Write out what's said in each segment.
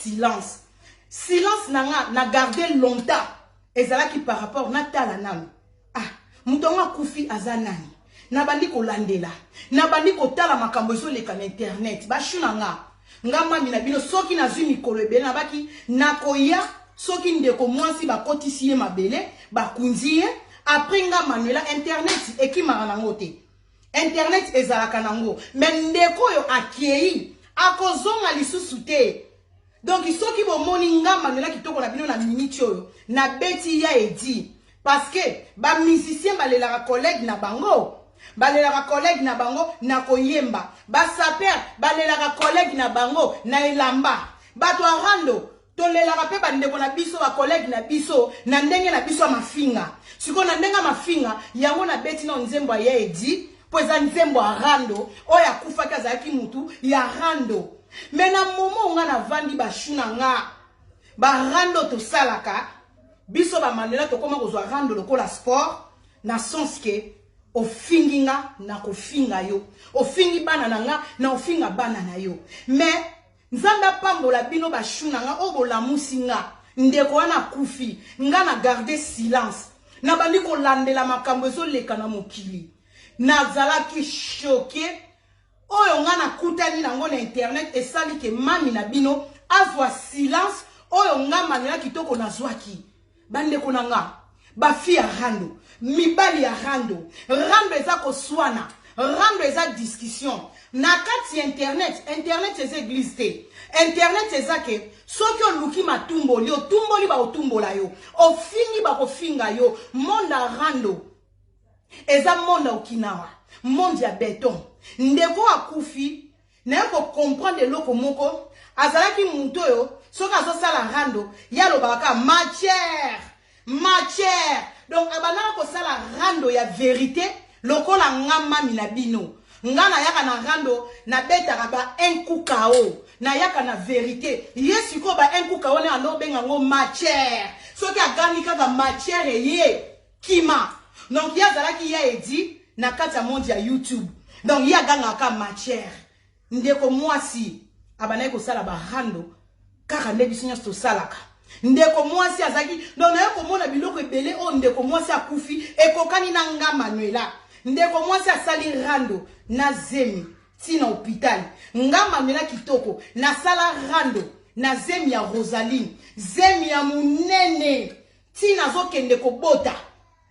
silence. Silence n'a gardé longtemps. Et ça qui par rapport na tala nami. Ah, mutonga kufi azanani. Na bandi ko landela. Na bandi ko tala makambo zo leka na internet. Ba shuna nga mami na bino soki na zumi mikolo ebele na baki na koya soki ndeko mwasi ba kotisiye mabele ba kunziye après nga manuela internet ekimaka nango te. Internet ezalaka nango. Mais ndeko yo akieyi akozonga lisusu te. Donc soki bo moni nga manuela kitoko na bino na minute oyo na beti ya edi parce que ba musicien balelaka collègue na bango. Balelaka collègue na bango na koyemba. Ba saper balelaka collègue na bango na elamba. Bato arando tolelaka pe bandeko na biso ba collègue na biso na ndenge na biso mafinga. Siko na ndenga mafinga yango na beti na nzembo ya edi poza nzembo arando oya kufa kazaki mutu ya rando. Mena momo nga na vandi ba shuna nga ba rando to salaka biso ba manela to koma kozwa rando lokola sport na sens que ofinginga na kofinga yo ofingi bana na nga na ofinga bana na yo mais nzamba pambola bino ba shuna nga obola musinga ndeko wana kufi nga na garder silence na bandi ko landela makambo zo leka na mokili na zalaki choqué oyo nga na kutani nango na internet esali ke mami na bino azwa silence oyo nga manela kitoko na zwaki bandeko na nga bafi ya rando mibali ya rando eza koswana rando eza discussion na kati internet eza église te internet eza ke soki oluki matumboli otumboli ba otumbola yo ofingi ba kofinga yo monda rando eza monda okinawa monde ya beton ndeko akufi na yoko comprendre loko moko azalaki muto yo soki azosala rando yalo baka matière donc abanaka kosala rando ya vérité lokola nga mami na bino nga na yaka na rando na betaka ba un coup KO na yaka na vérité yesu ko ba un coup KO ne ando benga ngo matière soki agani kaka matière ye kima donc ya zalaki ya edi na kati ya monde ya YouTube donc ya ganga ka matière ndeko mwasi abanaka kosala ba rando kaka ndebi sinya to salaka ndeko mwasi azaki donc na yoko mona biloko ebele o ndeko mwasi akufi ekokani na nga manuela ndeko mwasi asali rando na zemi tina hôpital nga manuela kitoko na sala rando na zemi ya Rosaline zemi ya munene tina zokende kobota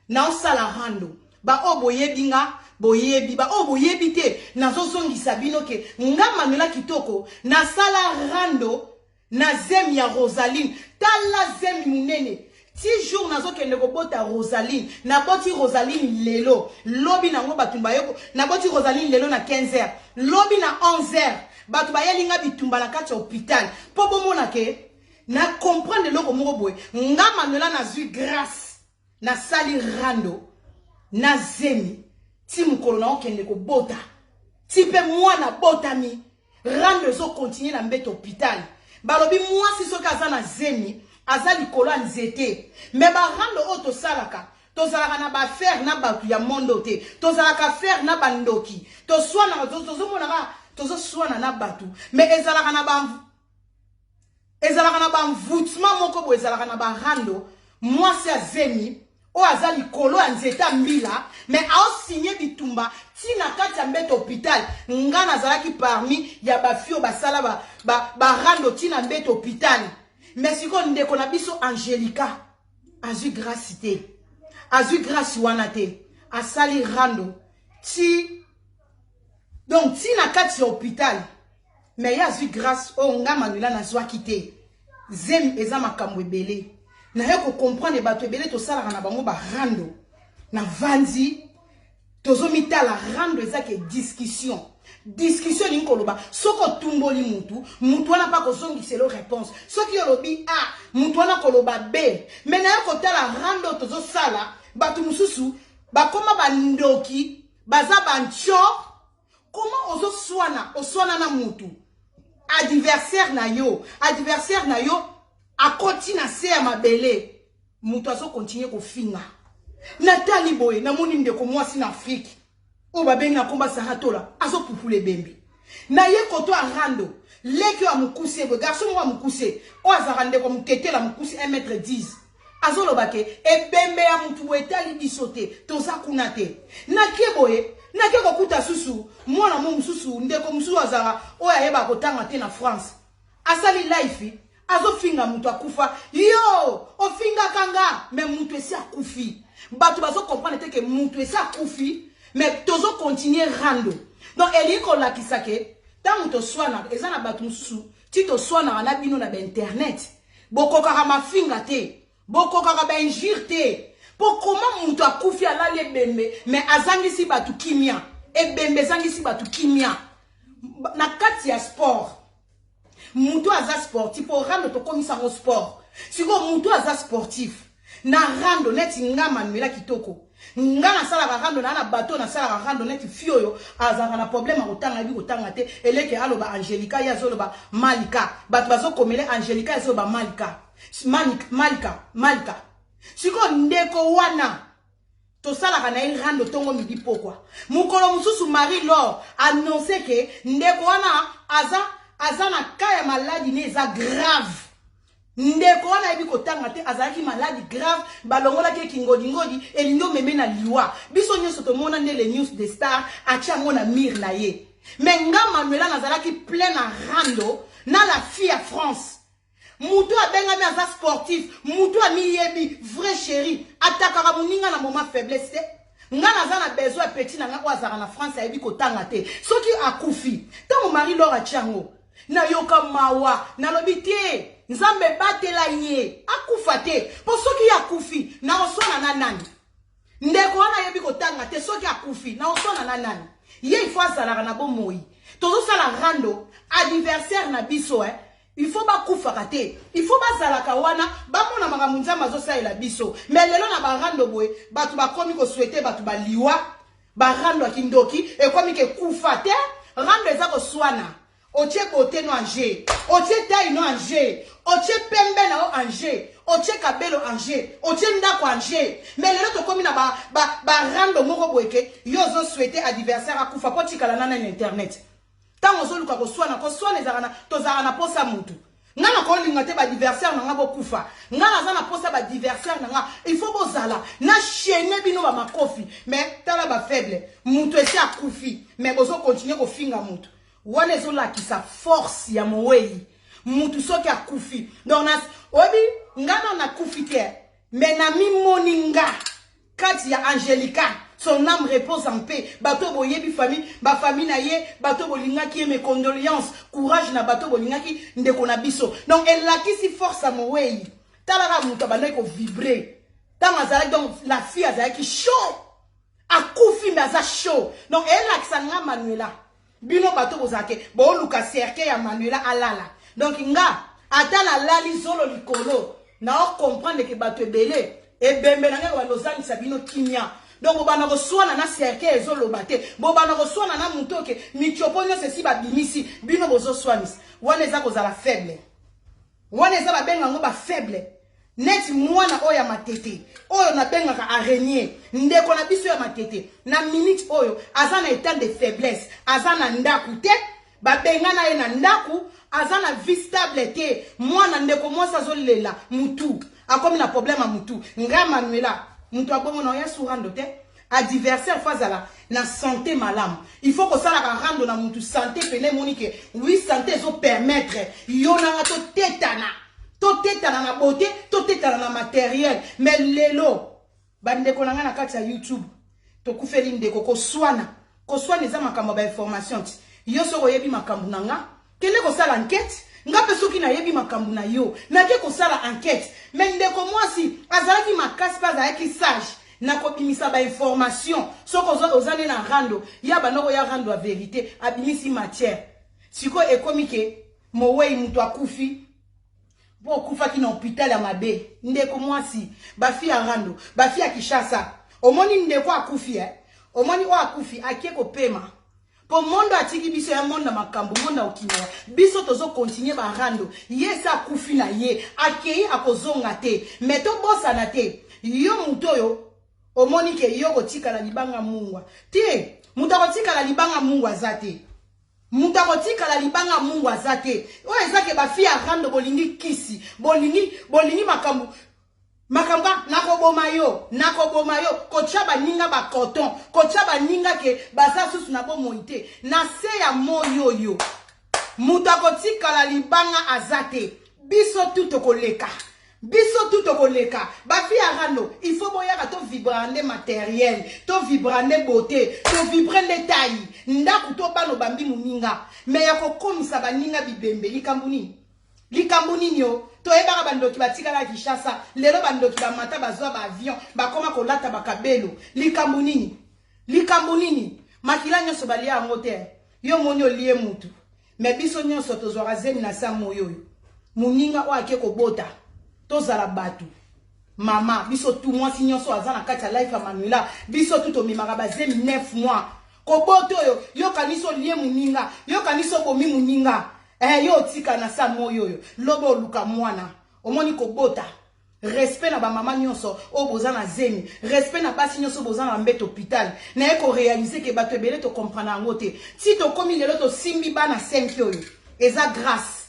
na osala rando ba oboyebi nga boyebi ba oboyebi te na zozongisa bino ke nga manuela kitoko na sala rando na zemi ya Rosaline tala zemi munene ti jour nazo kende ko bota Rosaline na boti Rosaline lelo lobi nango batumba yoko na boti Rosaline lelo na 15h lobi na 11h batu bayelinga bitumba na kati hôpital po bomona ke na comprendre loko moko boy nga manuela na zui grâce na sali rando na zemi ti mukolo na okende ko bota ti pe mwana botami rando zo continuer na mbete hôpital balobi mwasi soki aza na zemi aza likolo nzete me barando oyo tosalaka tozalaka na baaffaire na bato ya mondo te tozalaka affaire na bandoki tozoswana na bato me ezalaka na bamvoutement moko bo ezalaka na barando mwasi ya zemi oyo aza likolo ya nzete mbila me aosinye bitumba tina kati ya mbete hôpital nga nazalaki parmi ya bafio basala barando tina mbete hôpital mais siko ndeko na biso Angelica azui grâce te azui grâce wana te asali rando ti donc tina kati ya hôpital mais ya azui grâce o nga manuela nazwaki te zemi eza makambo ebele na yoko comprendre bato ebele tosalaka na bango ba rando na vandi tozomitala rando ezake discussion ni koloba soko tumboli mutu wana pa kozongiselo réponse soki yolobi a mutu wana koloba b mais na yoko tala rando tozosala bato mususu bakoma bandoki baza bancho comment oswana na mutu adversaire na yo akoti na se ya mabele mutu azo continue kofinga natali boye na moni ndeko mwasi na Afrique o babenga komba saratola azo pupule bembe na ye koto arando leki a mukuse bo garçon wa mukuse o azarande ko mutete la mukuse 1m10 azolo bake ebembe ya mutu etali bisote toza kunate na keboye na keko kuta susu mwana mo mususu ndeko mususu azara o yeba kotanga te na France asali life azofinga mutu akufa yo ofinga kanga me mutu esi akufi batu bazo comprendre te que mutu esi akufi mais tozo continuer rando donc eliko la kisake tant to swana ezana batu mususu ti to swana na bino na internet boko kaka mafinga te boko kaka ba injure te pour comment mutu akufi ala le bembe mais azangisi batu kimia e bembe zangisi batu kimia na kati ya sport mutu aza sportif pour rando to komisa mo sport siko mutu aza sportif na rando neti nga Manuela kitoko nga na sala rando na bateau na sala rando neti fioyo azanga na problème akotanga bi kotanga te eleke aloba Angelica ya zoloba Malika batu bazo komele Angelica ya zoloba Malika siko ndeko wana to sala kana rando tongo midi pokwa mukolo mususu Marie Laure annoncer que ndeko wana azana kaya maladie ne za grave ndeko wana ebi kotanga te azalaki maladie grave balongola ke ngodi elindo meme na liwa biso nyoso to mona ne les news de star achango na mir na ye mais nga Manuela nazalaki plein na rando na la fille à France mutu abenga mi aza sportif mutu ami yebi vrai chéri atakaka muninga na moment faiblesse te nga naza na besoin petit na nga azara na France ebi kotanga te soki akufi tango Marie Laure achango na yoka mawa na lobite nzambe batela ye akufa te po soki akufi na osona na nani ndeko wana yebi kotanga te soki akufi na osona na nani ye il faut azalaka na bomoi tozo sala rando adversaire na biso il faut ba kufa kate il faut bazalaka wana ba mona makambo nzambe azosalela biso mais lelo na ba rando boy batu ba komi ko souhaiter batu ba liwa ba rando akindoki e komi ke kufa te rando eza ko swana otie bote no anje otie taille no anje otie pembe na o anje otie kabelo anje otie ndako anje mais lelo to komi na ba rando moko boyeke yo zo souhaiter adversaire akufa po tikala na internet tango zo luka ko swana ezana tozana na posa mutu ngana ko linga te ba adversaire na ngabo kufa ngana za na posa ba adversaire na nga il faut bozala na chaîne bino ba makofi mais tala ba faible mutu esi akufi mais bozo continuer ko finga mutu wana ezola kisa force ya mowei mutu soki akufi donc na obi ngana na kufi te mais na mimoninga kati ya Angelica son âme repose en paix bato boyebi famille ba famille na ye bato bolingaki mes condoléances courage na bato bolingaki ndeko na biso donc elle a kisi force à mowei talaka mutu abandaki ko vibrer tant azalaki donc la fille azalaki chaud akufi mais aza chaud donc elle a kisanga Manuela bino bato bozake bo luka cercle ya Manuela alala donc nga atala lali zolo likolo na o comprendre que bato ebele ebembe na ngeko balozani sabino kimia donc bobana ko swana na cercle ezolo bate bobana ko swana na mutoke michopo nyose si babimisi bino bozo swanis wana eza ko zala faible wana eza ba benga ngo ba faible net mwana oya matete oyo na bengaka araignée ndeko na biso ya matete na minute oyo azana état de faiblesse azana ndaku te ba benga na ye na ndaku azana vie stable te mwana ndeko mwasa zolela mutu akomi na problème mutu nga Manuela mutu abongo na ya surando te adversaire fazala na santé malamu il faut que ça la rando na mutu santé pene monique oui santé zo permettre yona to tetana na beauté to tetana na matériel mais lelo bande ko na kati ya YouTube to kufeli ndeko ko swana eza makambo ba information yo so yebi makambo nanga kele ko sala enquête ngape soki na yebi makambo na yo na ke ko sala enquête mais ndeko mwasi azalaki makasi pa azalaki sage na ko bimisa ba information soko ozane na rando ya banoko ya rando a vérité abimisi matière siko ekomike mowei mutu akufi bo kufa ki na hôpital ya mabe ndeko mwasi bafi ya rando bafi ya Kishasa omoni ndeko akufi omoni o akufi akie ko pema po mondo atiki biso ya monde makambo monde okinawa biso tozo continuer ba rando yesa akufi na ye akei akozonga te meto bosa na te yo mutoyo omoni ke yo kotika la libanga mungwa te muta kotika la libanga mungwa zate Mutakotika la libanga mungu azate. O ezake ba fi arando bolingi kisi. Bolingi makambu. Makamba nakoboma yo kochaba ninga ba coton kochaba ninga ke baza susu na bomoite na se ya moyo yo mutakotika la libanga azate biso tutokoleka ba fi arando il faut boyaka to vibrande matériel to vibrande beauté to vibrande taille ndaku to bano bambi muninga me ya kokomisa baninga bibembe likambu nini yo to ebaka bandoki batika la Kinshasa lelo bandoki ba mata bazwa ba avion bakoma kolata bakabelo likambu nini makila nyoso balia ngote yo monyo lié mutu me biso nyoso tozwaka zemi na sa moyo muninga o ake kobota tozala batu mama biso tout mwasi nyoso azana kati ya life ya Manuela biso tout omimaka bazemi 9 mois koboto yo kaniso lié muninga yo kaniso bomi muninga yo tika na sa moyo yo lobo luka mwana omoni kobota respect na ba mama nyonso o boza na zemi respect na basi nyonso boza na mbeto hôpital na eko réaliser que bato ebele to comprendre ngote si to komi lelo to simbi bana 5 yo eza grâce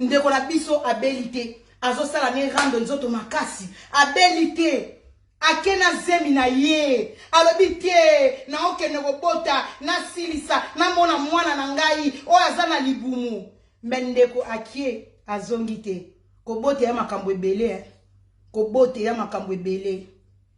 ndeko na biso abilité azo sala ne rando nzoto makasi abilité akena zemi na ye alobite na okene kobota na silisa na mona mwana na ngai o azana libumu mendeko akie azongite kobote ya makambo ebele kobote ya makambo ebele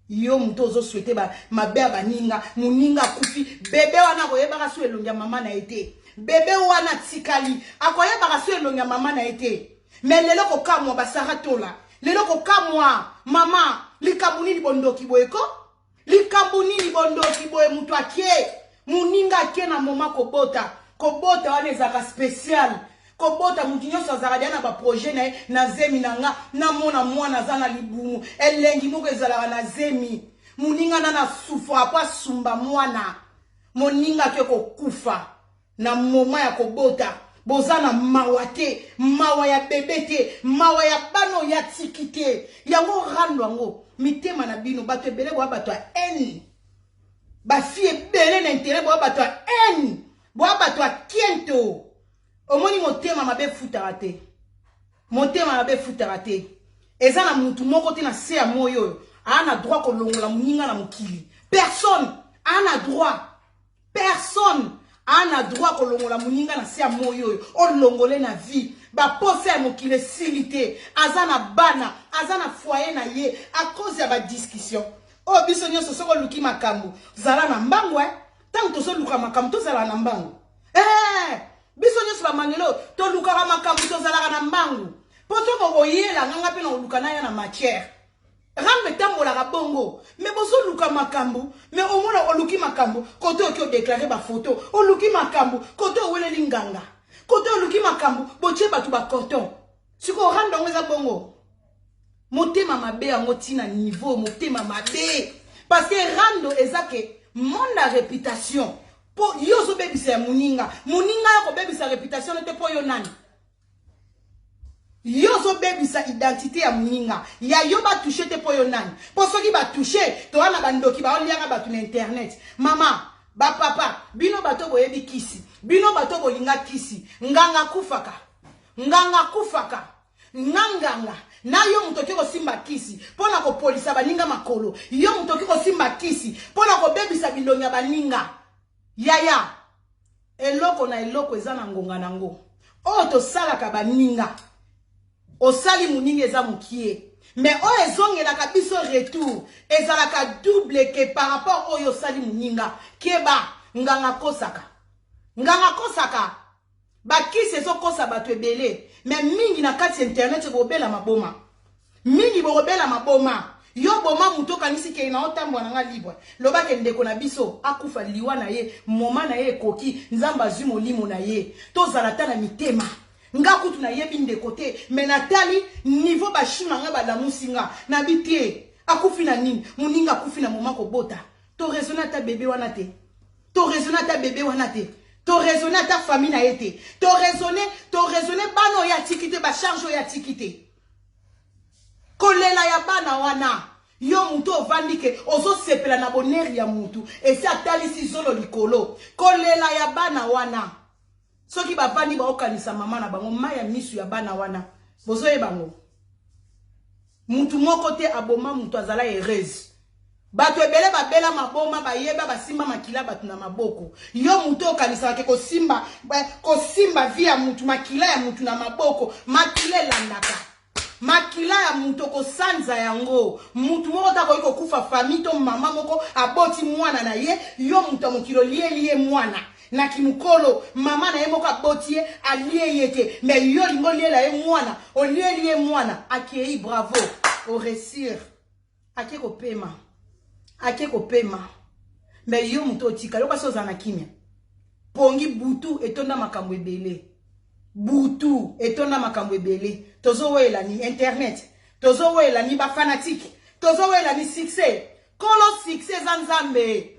yo muto zo souhaiter ba mabe baninga muninga kufi bebe wana koyebaka su elongia mama na ete bebe wana tikali akoyebaka su elongia mama na ete mais lelo ko kamwa basara tola lelo ko kamwa mama likabuni libondoki boyeko likabuni libondoki boye muto akie muninga akie na moma kobota wana ezaka spécial kobota mutinyo sazara na ba projet na zemi nanga na mona mwana zana libumu elengi moko ezala na zemi muninga na souffra pa sumba mwana moninga ke ko kufa na moma ya kobota bozana mawate mawa ya bebete mawa ya bano ya tikite yango rando ngo mitema na bino bato ebele bo bato en ba fie bele na intérêt bo bato en bo bato kiento omoni motema mabe futara te eza na mutu moko te na se ya moyo ana droit kolongola muninga na mokili personne ana droit kolongola muninga na se ya moyo olongole na vie ba pose ya mokili silité azana bana azana foyer na ye à cause ya ba discussion o biso nyonso soko luki makambo zala na mbangu tant to so luka makambo to zala na mbangu biso nyonso ba mangelo to luka makambo to zala na mbangu poto ko boyela nganga pe na luka na ya na matière rambe tambola bongo mais boso luka makambo mais au moins oluki makambo koto ki o déclarer ba photo oluki makambo koto wele linganga koto oluki makambo botie batu ba coton siko rando ngeza bongo motema mabe yango tina niveau motema mabe parce que rando ezake monde à réputation po yozo bebisa muninga yako bebisa réputation te po yo nani yozo bebisa identité ya muninga ya yo ba toucher te po yo nani po soki ba toucher to wana bandoki ba olianga batu na internet mama ba papa bino bato boyebi kisi bino bato bolinga kisi nganga kufaka nganga na yo mutoki ko simba kisi pona ko polisa baninga makolo yo mutoki ko simba kisi pona ko bebisa bilonga baninga yaya eloko na eloko ezana ngonga nango o to sala ka baninga osali muninga eza mukie mais o ezongela ka biso retour ezala ka double que par rapport au yo sali muninga keba nganga kosaka bakisi ezokosa bato ebele mais mingi na kati internet bobela maboma yo boma muto kanisi ke na otambwa nga libre loba ke ndeko na biso akufa liwa na ye moma na ye koki nzamba zwi molimo na ye tozala ta na mitema nga kutu na yebi ndeko te mais natali niveau bashima nga balamusinga na bitie akufi na nini muninga akufi na moma kobota to raisonner ta bébé wana te to raisonner ta famille na été to raisonner bano ya tikite ba charge ya tikite kolela ya bana wana yo mutu ovandike ozo sepela na bonheur ya mutu esi atalisi zolo likolo kolela ya bana wana soki bavandi baokanisa mama na bango maya misu ya bana wana bozoye bango mutu moko te aboma mutu azala heureuse bato ebele babela maboma bayeba basimba makila batu na maboko yo mutu okanisa ke kosimba via mutu makila ya mutu na maboko makila landaka makila ya mutu kosanza yango mutu moko ta ko kufa famille to mama moko aboti mwana na ye yo mutu mokilo liye mwana na kimukolo mama na ye moko aboti ye alie yete mais yo lingo liye la ye mwana o liye mwana akei bravo au réussir ake kopema mais yo mutu otika yo kwaso za na kimia pongi butu etonda makambo ebele butu etonda makambo ebele tozo wela ni internet tozo wela ni ba fanatique tozo wela ni succès kolo succès za nzambe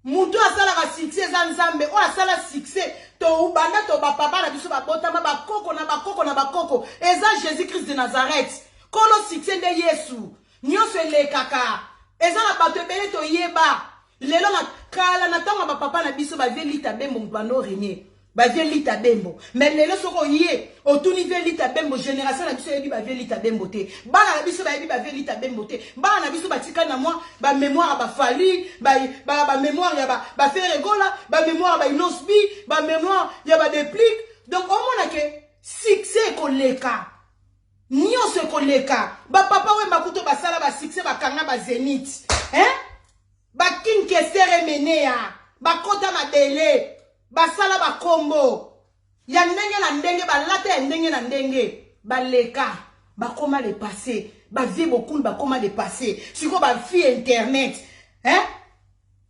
mutu asala ka succès za nzambe o asala succès to ubanda to ba papa na biso ba botama ba koko eza Jésus Christ de Nazareth kolo succès de Yesu nyonso elekaka eza na bato ebele to yeba lelo na kala na tanga ba papa na biso ba velita bembo mbano renier ba velita bembo mais lelo soko ye otuni velita bembo génération na biso yebi ba velita bembo te bana na biso ba yebi ba velita bembo te bana na biso batika na moi ba mémoire ba fali ba mémoire ya ba feregola ba mémoire ba inosbi ba mémoire ya ba déplique donc au moins que succès koleka nyonso koleka ba papa we makuto basala ba succès bakanga ba zénith ba kinkesere menea ba kota mabele basala ba kombo ya ndenge na ndenge balata ya ndenge na ndenge baleka bakoma le passé ba vie beaucoup bakoma le passé siko ba fille internet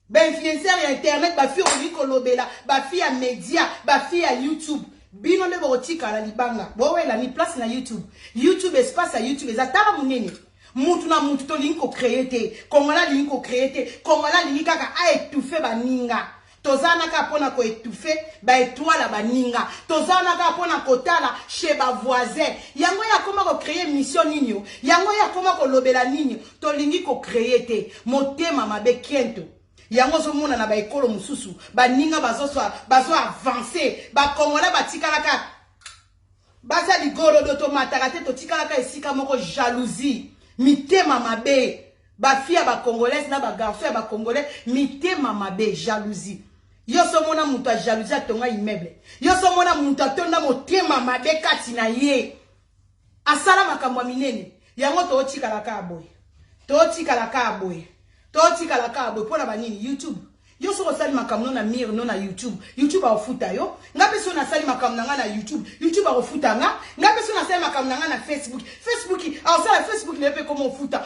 ba influencer ya internet ba fille oliko lobela ba fille ya média ba fille ya YouTube bino le botika la libanga bowela ni place na YouTube espace à YouTube ezatala munene mutu na mutu to linko créer te kongola linko créer te kongola linka ka a étouffer baninga tozana ka pona ko étouffer ba étoile baninga tozana ka pona kotala chez ba voisin yango ya koma ko créer mission ninyo yango ya koma ko lobela ninyo to lingi ko créer te motema mabe kiento yango zo mona na ba ekolo mususu baninga bazo avancer ba kongola batikalaka baza ligoro d'automataka te to tikalaka esika moko jalousie mitema mabe ba fia ba congolaise na ba garçon ba congolais mitema mabe jalousie yo so mona mutu a jalousie atonga immeuble yo so mona mutu atonda motema mabe kati na ye asala makambo minene yango to tikalaka aboy pona banini YouTube yo so sali makamno na mir no na YouTube a ofuta yo ngabe so na sali makamno nga na YouTube a ofuta nga ngabe so na sali makamno nga na Facebook a sala Facebook lepe komo ofuta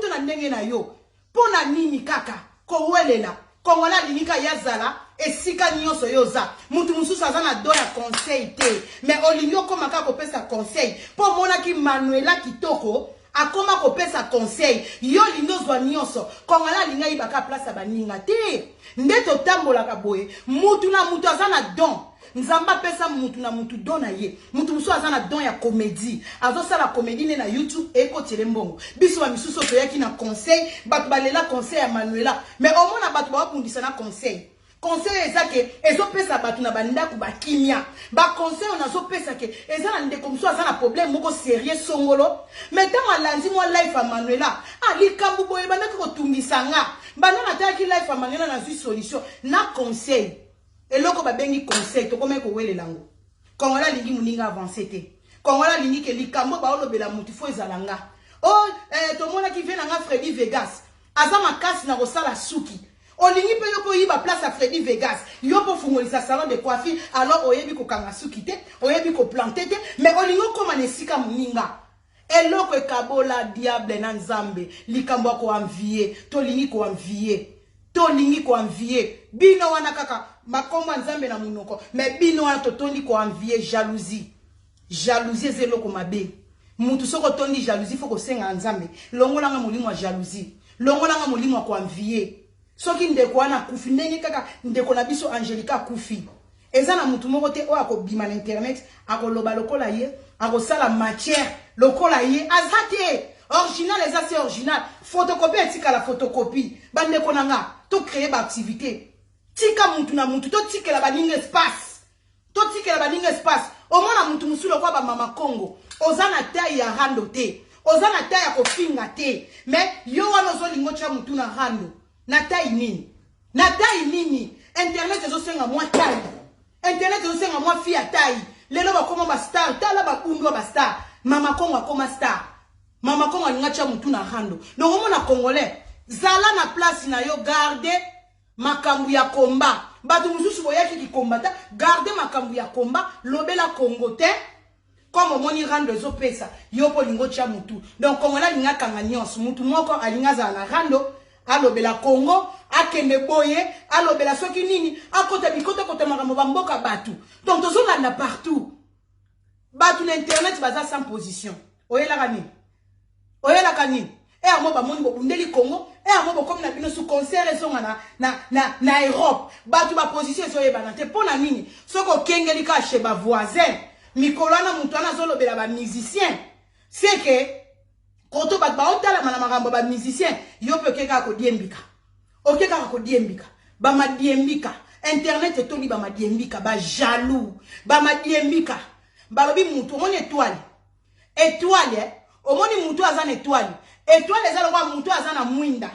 na ndenge na yo pona nini kaka ko welela kongola linika yazala esika nyonso yoza mutu mususu azana do ya conseil te mais olingo koma ka ko pesa conseil po mona ki Manuela Kitoko akoma ko pesa conseil yo lindozwa nyonso kongola linga ibaka place baninga te ndeto tambola ka boye mutu na mutu azana don nzamba pesa mutu na mutu don na ye mutu musu azana don ya comédie azo sala comédie ne na YouTube eko mbongo biso wa misuso to yaki na conseil batu balela conseil ya Manuela mais au moins na batu ba kundisa na conseil ezake ezo pesa batu na bandako bakimia ba conseil on azo pesa ke eza na ndeko musu azana problème moko sérieux songolo mais tant alandi mo life à Manuela likambu boye bandako ko tumbisanga banana taki life à Manuela na zui solution na conseil eloko babengi conseil to koma ko welelango kongola lingi muninga avancer te kongola lingi ke likambo ba olobela mutu fo ezalanga to mona ki vient na Freddy Vegas azama kasi na kosala suki olingi pe yoko yiba place à Freddy Vegas yopo fungolisa salon de coiffure alors oyebi ko kanga suki te oyebi ko planter te mais olingo koma nesika muninga eloko ekabola diable na nzambe likambo ko envier to lingi ko envier bino wana kaka makomba nzambe na munoko mais bino wana to tondi ko envier jalousie zeloko mabe mutu soko tondi jalousie faut ko senga nzambe longolanga molimo wa jalousie longolanga molimo ko envier soki ndeko wana kufi ndenge kaka ndeko na biso Angelica kufi eza na mutu moko te o akobima na internet akoloba lokola ye akosala matière lokola ye azate original eza c'est original photocopie etika la photocopie bandeko nanga to créer ba activité tika mutu na mutu to tikela baninga espace totikela baninga espace omona mutu musulu kwa ba mama Congo ozana taille ya rando te ozana taille ya kofinga te mais yo wana ozolingo cha mutu na rando na taille nini internet ezosenga mwa taille internet ezosenga mwa fille ya taille lelo bakoma ba star tala bakundu ba star mama Congo akoma star mama Congo alinga cha mutu na rando donc omona congolais zala na place na yo garde makambu ya komba batu mususu boyaki ki kombata garde makambu ya komba lobela Congo te comme omoni rando ezo pesa yo po lingo cha mutu donc congolais linga kanga nyonso mutu moko alinga za na rando alobela Congo akende boye alobela soki nini akota bikoto kota makambo bamboka batu donc tozolanda partout batu l'internet baza sans position oyela kani amo bamoni bobundeli Congo amo bokomi na bino sous concert ezonga na Europe batu ba position ezoyebana te pona nini soko okengeli ka chez ba voisin mikolana mutu ana zolobela ba musicien c'est que koto bat ba otala mana makambo ba musicien yo pe keka ko diembika okeka ko diembika ba madiembika internet etoli ba madiembika ba jaloux ba madiembika balobi mutu omoni étoile omoni mutu azana étoile eza lokwa mutu azana mwinda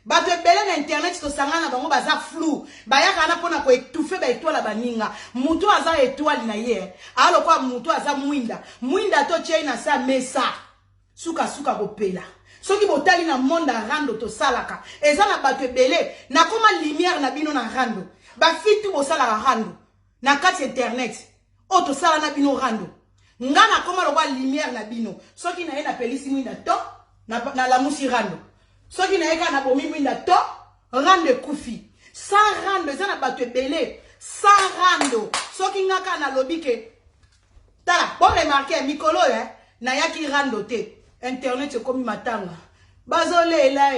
bato ebele na internet tosangana bango baza flou bayaka na pona ko étouffer ba étoile baninga mutu aza étoile na ye alokwa mutu aza mwinda to chei na sa mesa suka bopela soki botali na monde rando to salaka eza na bato ebele na koma lumière na bino na rando ba fitu bosala rando na kati internet o to sala na bino rando ngana koma lokwa lumière na bino soki na ye na pelisi mwinda to na la musi rando soki na eka na bomi mwinda to rando kufi sans rando eza na bato ebele sans rando soki ngaka na lobike tala bon remarquer mikolo na yaki rando te internet ekomi matanga bazolela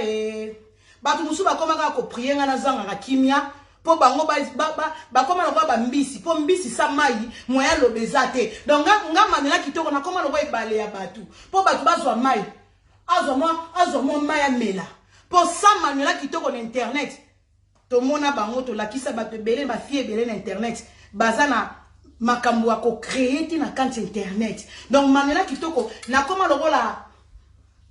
bato musu bakomaka ko prier nga na zanga kimia po bango bakoma lokwa ba mbisi po mbisi sa mai moya lobeza te donc nga manela kitoko na koma lokwa ebale ya bato po bato bazwa mai azwa mai ya mela po sa manela kitoko na internet to mona bango to lakisa bato ebele ba fie ebele na internet bazana makambo ya ko créer ti na kante internet donc manela kitoko na koma lokola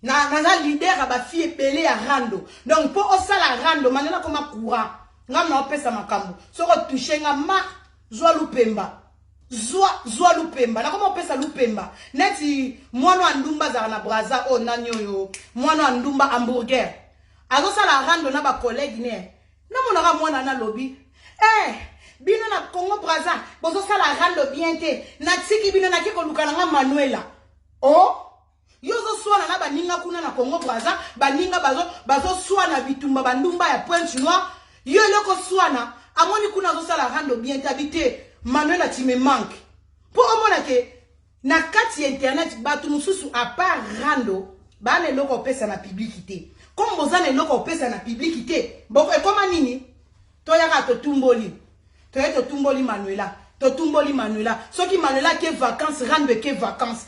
na leader ba fie ebele ya rando donc po osala rando manela koma courant ngam opesa makambo soko toucher nga ma zwa lupemba zwa lupemba na koma opesa lupemba neti mwana ndumba za na braza o nani oyo mwana ndumba hamburger azosala rando na ba collègue ne na monaka mwana na lobby bino na Congo Brazza bozo sala rando bien te na tiki bino na kiko lukana nga Manuela yozo swana na baninga kuna na Congo Brazza baninga bazo swana bitumba bandumba ya Pointe Noire yo loko swana amoni kuna zo sala rando bien te habité Manuela ti me manque po omona ke na kati ya internet batu mususu a part rando bale loko pesa na publicité comme bozane loko pesa na publicité boko e koma nini to yaka to tumboli Manuela soki Manuela ke vacances rando ke vacances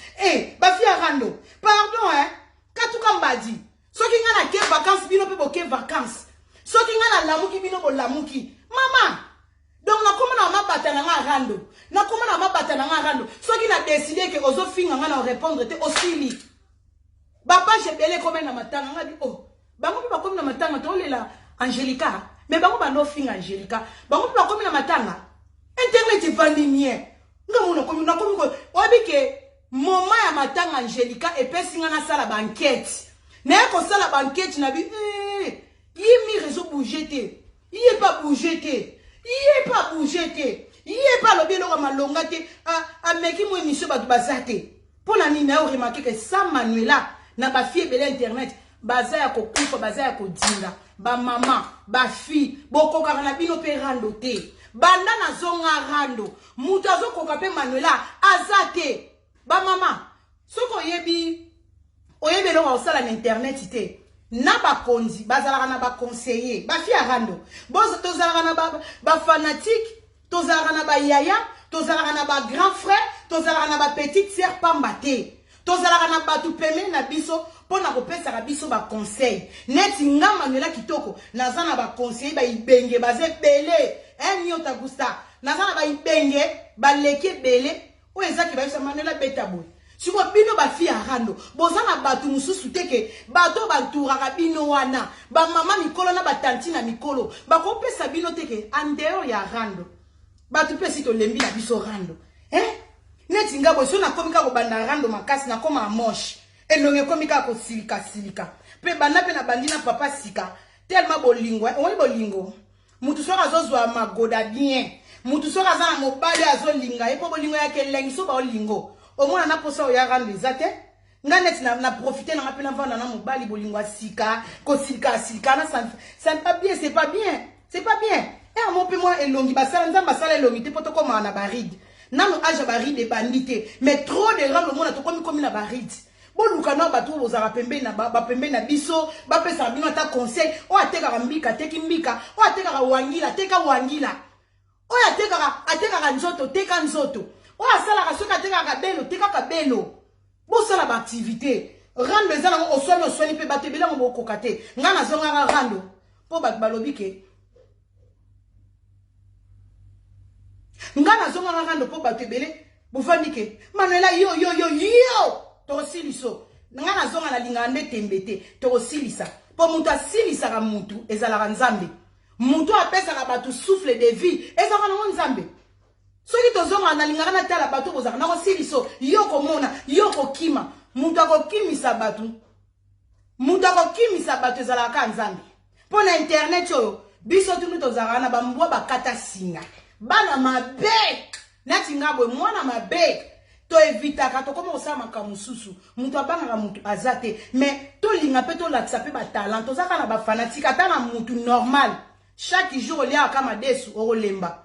ba fia rando pardon katuka mbadi soki ngana ke vacances bino pe boke vacances soki ngana lamuki bino bo lamuki mama donc na koma na mabata na nga rando soki na décider ke ozo finga ngana répondre te osili ba page belé comme na matanga ngadi bango pe bakomi na matanga to lela Angelica mais bango bando finga Angelica bango pe bakomi na matanga internet vandimie ngamu na komi ko obike moma ya matanga Angelica epesinga na sala banquette na ko sala banquette na bi yimi réseau bouger te il est pas bouger te il est pas lobby lo malonga te a meki mo émission ba bazate pona ni na o remarquer que ça Manuela na ba fie bel internet baza ya kokufa baza ya kodinga ba mama ba fille bokoka na bino pe rando te banda na zonga rando mutu azokoka pe Manuela azate ba mama soko oyebi lo osala na internet te na ba konzi bazala na ba conseiller ba fille rando bozo tozala na ba fanatique tozala na ba yaya tozala na ba grand frère tozala na ba petite sœur pambate tozala na ba tu peme na biso pona kopesa ka biso ba conseil neti nga Manuela kitoko nazana ba conseil ba ibenge baze belé nyota gusta nazana ba ibenge ba leke bele o ezaki ba yisa Manuela beta boy siko bino ba fi arando bozana batu mususu teke bato banturaka bino wana ba mama mikolo na batanti na mikolo bakopesa bino teke andeo ya rando batu pesi to lembi na biso rando neti ngabo so na komika ko banda rando makasi na koma moche elonge komika ko silika pe bana pe na bandina papa sika tellement bolingo on bolingo mutu soka azozwa magoda bien mutu soka azana mobali azolinga epo bolingo yake lengi so ba olingo omona na posa o ya rando ezate nga neti na profiter na ngapela mvana na mobali bolingo asika ko silika na ça n'est pas bien, c'est pas bien et mon peu moi elongi basala nzamba sala elongi te poto koma na baride nanu aja baride bandité mais trop de rando mona to komi na baride boluka na batu bozara pembe na ba pembe na biso ba pesa bino ta conseil o ateka mbika teki mbika o ateka wangila teka wangila o ateka nzoto teka nzoto o asala ka soka teka ka belo teka ka belo bo sala ba activité rando ezana o swani pe batebela mo kokate ngana zonga rando po ba balobike ngana zonga rando po batebele bufandike Manuela yo to siliso ngana zonga na linga nde tembete to silisa po mutu asilisa ka mutu ezala nzambe mutu apesa ka batu souffle de vie ezala na nzambe soki to zonga na linga na tala batu bozaka na ko siliso yo komona yo kokima mutu akokimisa batu ezala ka nzambe po na internet oyo biso tunu to zaka na bambwa bakata singa bana mabe nati ngabwe mwana mabe to evitaka to koma osama makamsusu mutu abanga mutu azate mais to linga pe to lakisa pe ba talent to zaka na ba fanatique ata na mutu normal chaque jour lia kama desu o lemba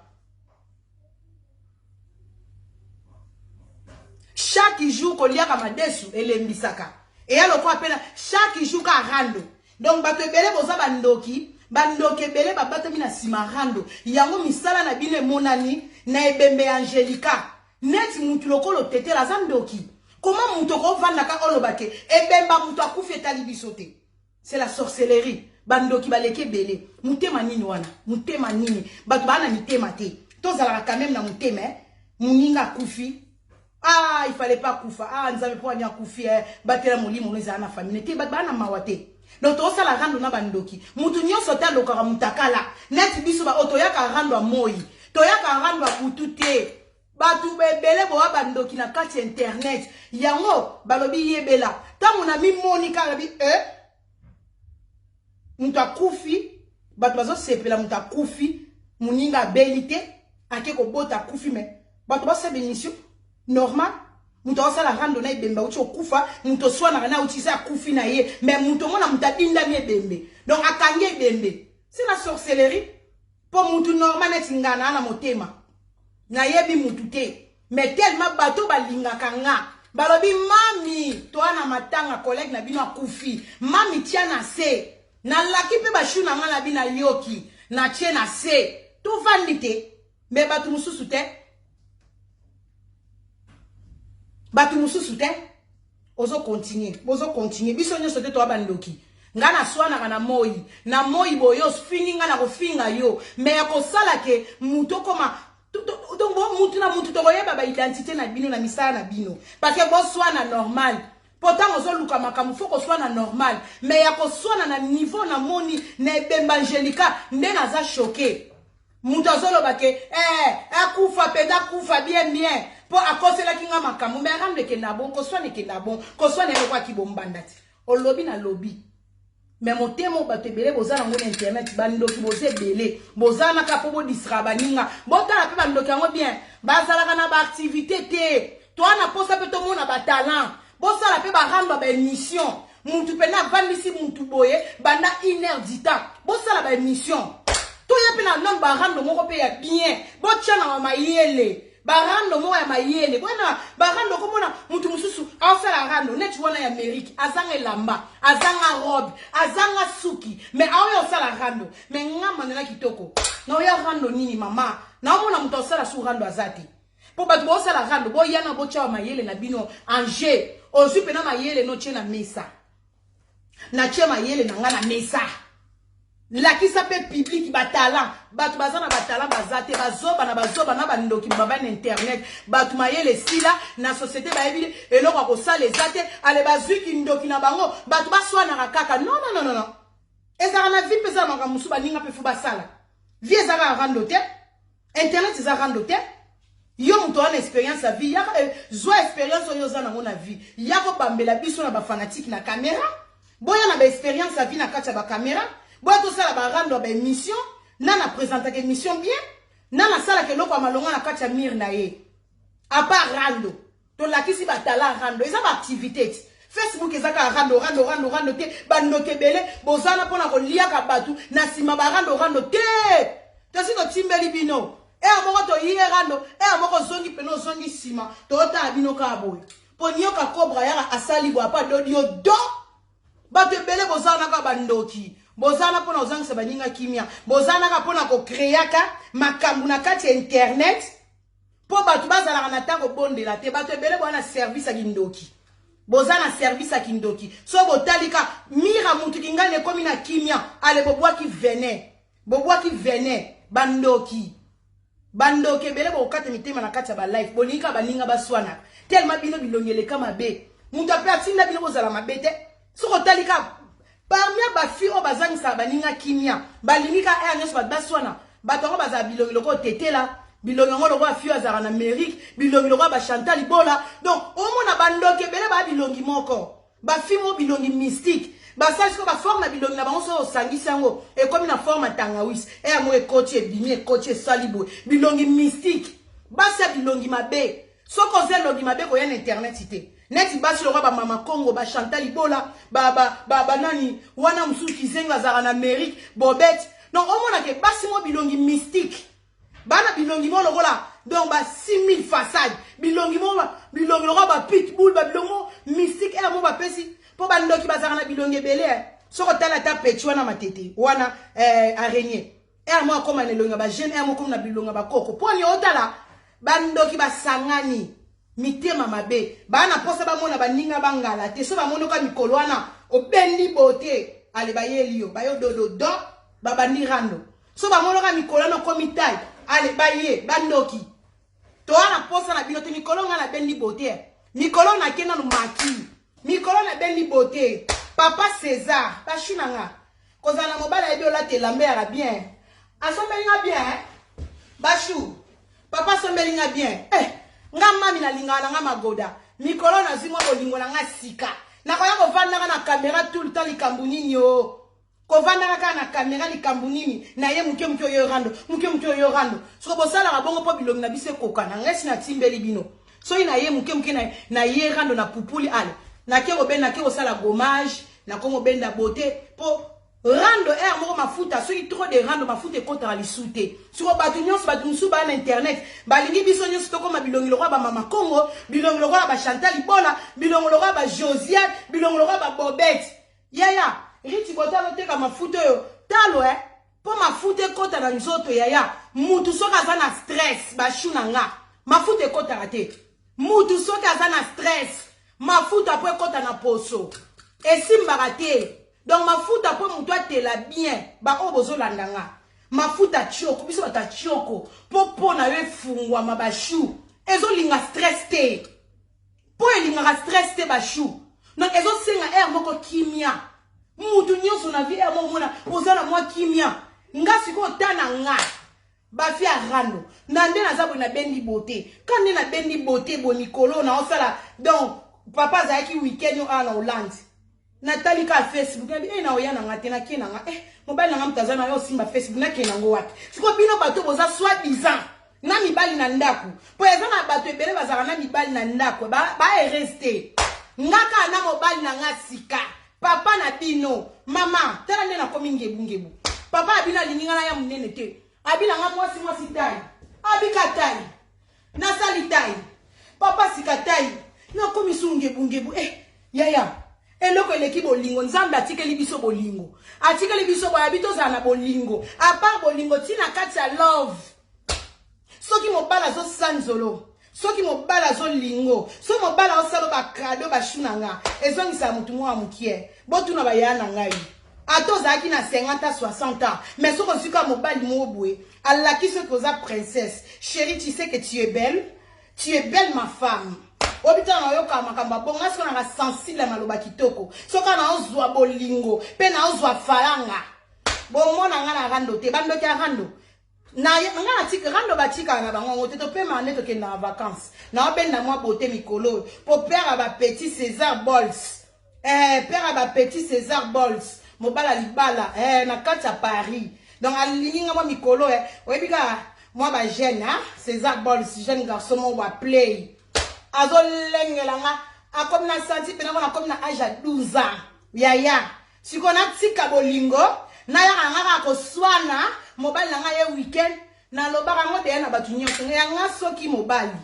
chaque jour ko lia kama desu elembisaka et ya loko apena chaque jour ka rando donc bato ebele boza bandoki ebele babatami na sima rando yango misala na bino emonani na ebembe Angelica neti mutu lokolo tete la zandoki comment mutu ko vanda ka olobake ebemba mutu akufi etali bisote c'est la sorcellerie bandoki baleke bele mutema nini wana mutema nini batu bana mitema te tozala quand même na mutema muninga kufi il fallait pas kufa nzambe po anya kufi batela molimo neza na famille te bana mawate donc to sala rando na bandoki mutu nyoso ta lokara mutakala neti biso ba otoyaka rando moi toyaka rando kutu te batu bebele bo bandoki na kati internet yango balobi yebela tangu na mimoni kala bi mutu akufi batu bazo sepela mutu akufi muninga belite ake ko bota kufi me batu ba bénédiction normal mutu osala rando na ibemba uchi okufa mutu swana na uchi sa kufi na ye mais mutu mona mutadinda mi ebembe donc akange ebembe c'est la sorcellerie pour mutu normal netingana na motema na yebi mutu te mais tellement bato balinga kanga balobi mami to ana matanga collègue na bino akufi mami tia na se na laki pe bashu na ngana bina yoki na tie na se to vandite mais bato mususu te ozo continuer biso nyoso te to abandoki ngana swana na moi boyo fingi ngana ko finga yo mais akosala ke muto koma donc mutu na mutu to koyeba ba identité na bino na misala na bino parce que bo swana normal pourtant ozo luka makamu foko swana normal mais yakoswana na niveau na moni na ebemba Angelica nde naza choqué mutu azoloba ke akufa penda kufa bien po akosela kinga makamu mais akambe ke na bon ko swana ke na bon ko swana ko ki bombandati o lobby na lobby mais motemo batebele bozana ngone internet bandoki boze belé bozana ka po bo disrabaninga botala pe bandoki yango bien bazala na ba activité te to ana posa pe to mona ba talent bosala pe ba ramba ba émission muntu pe na vandisi muntu boye banda 1 heure du temps bosala ba émission to ya pe na non ba rando moko pe ya bien botiana ma mayele barando mo ya mayele bwana barando komona mutu mususu afela rando net wana ya Amerique azanga lamba azanga robe azanga suki mais ayo sala rando mais ngama na kitoko na oya rando nini mama na omona mutu osala su rando azati po batu bo sala rando bo yana bo cha mayele na bino anje ozupe na mayele no chena mesa na che mayele na ngana mesa lakisa pe public batalant batu bazana batalant bazate bazoba na bandoki baba na internet batu mayele sila na société bayebi eloko ko sala ezate ale bazwiki ndoki na bango batu baswana kaka non ezaka na vie pesa maka musu baninga pe fu basala vie ezaka rando te internet ezaka rando te yo muto wana expérience vie ya zo expérience yo za na mona vie ya ko bambela biso na ba fanatique na caméra boya na ba expérience vie na kati ba caméra boya to sala ba rando ba émission na présenter que émission bien na sala ke loko malonga na kati ya mir na ye à part rando to lakisi ba tala rando eza ba activité Facebook ezaka rando te bandoke bele bozana pona ko liaka batu na sima ba rando te to sino timbeli bino amoko to yie rando amoko zongi peno zongi sima to ta bino ka boy ponyo ka cobra yaka asali bo pa dodio do batu bele bozana ka bandoki bozana pona ozangi se baninga kimia bozana ka pona ko créaka makambu na kati internet po batu bazala na tango bondela te batu bele bona service a kindoki bozana service a kindoki so botalika mira muntu kingane komi na kimia ale bobwa ki vene bandoki bele bo kate mitema na kati ba life bonika baninga baswana tellement bino bilongele kama be muntu ape atinda bino bozala mabete so botalika parmi ba fi o bazangi sa baninga kimia balimika nyoso baswana batongo baza bilongelo ko tetela bilongo lo kwa fio azara na Amérique bilongi lo kwa ba Chantal Bola donc au mona bandoke bele ba bilongi moko ba fimo bilongi mystique ba sache ko ba forme bilongi na bango so sangisi yango e comme na forme tangawis mo e coach bimi coach salibo bilongi mystique ba sa bilongi mabe so ko zelo di mabe ko ya internet ité net basi lo kwa ba mama Congo ba Chantal Bola ba nani wana musuki zenga azara na Amérique bobet donc au mona ke basi mo bilongi mystique bana bilongi mo lokola donc ba 6000 façades bilongi lokola ba pitbull ba bilongo mystique mo ba pesi po bandoki bazaka na bilongi belé soko tala ta pechi wana matete wana araignée mo akoma na longa ba jeune mo comme na bilonga ba koko po ni otala bandoki basangani mitema mabe bana posa ba mona baninga bangala te so ba mono ka mikolo wana obendi bote ale bayelio bayo dodo baba nirando so ba mono ka mikolo no komitai ale baye bandoki to ana posa na binote mikolo nga na bendi bote mikolo na kena no maki mikolo na bendi bote papa César bashuna nga kozana mobala ebe ola te lambe ya bien asomeli nga bien bashu papa sombeli nga bien nga mami na lingana nga magoda mikolo na zimwa bolingo na nga sika na koya ko vanda na kamera tout le temps likambu nini yo kovanda ka na kamera likambu nini na ye muke yo rando so bosala ka bongo po bilongi na bise koka na ngesi na timbeli bino so ina ye muke na ye rando na pupuli ale na ke ko benda ke ko sala gommage na ko benda beauté po rando moko mafuta so trop de rando mafuta ekota li soute so batu nyonso batu musu ba na internet balingi biso nyonso to ko mabilongi lo ba mama Congo bilongi lo ba Chantal Bola bilongi lo ba Josiane bilongi lo ba Bobette yaya riti botalo teka mafuta yo talo po mafuta ekota na nzoto yaya mutu soka aza na stress bashuna nga mafuta ekota te mutu soka aza na stress mafuta po ekota na poso esimbaka te donc mafuta po mutu atela bien ba obozo landanga mafuta chioko biso bata chioko po na yo efungwama bashu ezolinga stress te po elingaka stress te bashu donc ezosenga moko kimia mutu nyonso na vie mo mona ozana mwa kimia nga siko tana nga ba fi arando na nde na zabo na bendi beauté quand na bendi beauté bonikolo na osala donc papa zaki weekend yo ana Hollande Nathalie ka Facebook na oyana nga te na kena nga mobile na nga mtazana yo simba Facebook na kena ngo wapi siko bino bato boza soi disant na mibali na ndaku po ezana bato ebele bazaka na mibali na ndaku ba rester ngaka na mobile na nga sika papa na bino mama tala nde na komi ngebu papa abina lininga na ya munene te abina nga mwasi tai abika tai na sali tai papa sika tai na komi su ngebu yaya eloko eleki bolingo nzambe atikeli biso bolingo atikeli biso boyabito za na bolingo a part bolingo tina kati ya love soki mobala zo sanzolo soki mobala zo lingo so mobala osalo ba cadeau ba shunanga ezongisa mutu mwa mukie botuna bayana ngai Atozaki na 50 à 60 ans. Mais ce que tu as mobile moboué. Allah qui se cause princesse. Chérie, tu sais que tu es belle. Tu es belle, ma femme. Obita na yoka makamba bonga so na sensible maloba kitoko. Soka na ozwa bolingo, pe na ozwa falanga. Bomo na ngana rando te bando ki rando. Na ngana tika rando batika na bango te to pe mane to ke na vacances. Na obenda moi beauté mikolo. Pour père ba petit César Bols. Père ba petit César Bols. Mobala libala na kati à Paris. Donc alininga moi mikolo oyebika moi ba jeune César Bols jeune garçon mo wa play. Azo lengelanga akom na senti pena na comme na âge à 12 ans. Yaya. Si qu'on a tika bolingo na ya ngaka ko swana mobile na ye weekend na lobaka ngo de na batu nyonso nga soki mobile.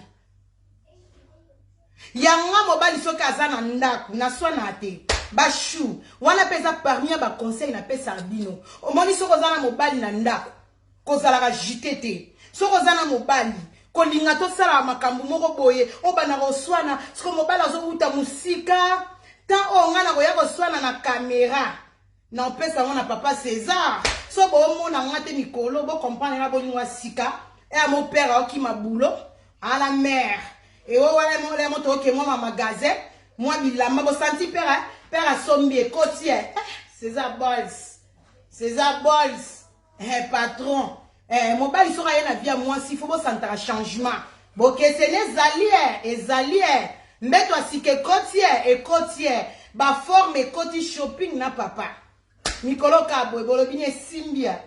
Yanga mobile soki azana ndaku na swana te. Bashu wana pesa parmi ba conseil na pesa bino omoni soko zana mobali na ndako kozala ka jitete soko zana mobali kolinga to sala makambu moko boye obana koswana soko mobali azobuta musika ta onga koya koswana na kamera na pesa wana papa César so bo mona ngate mikolo bo comprendre na bolingwa sika et à mon père qui m'a boulot à la mer et wala mo le moto ke moi magasin moi bilamba bo senti père père a sombier côtier César Bols patron mon bali sera na vie à moi s'il faut sentir changement bon que c'est les alliés mais toi si que côtier et côtier ba forme côté shopping na papa Mikolo Kabo bolobine simbia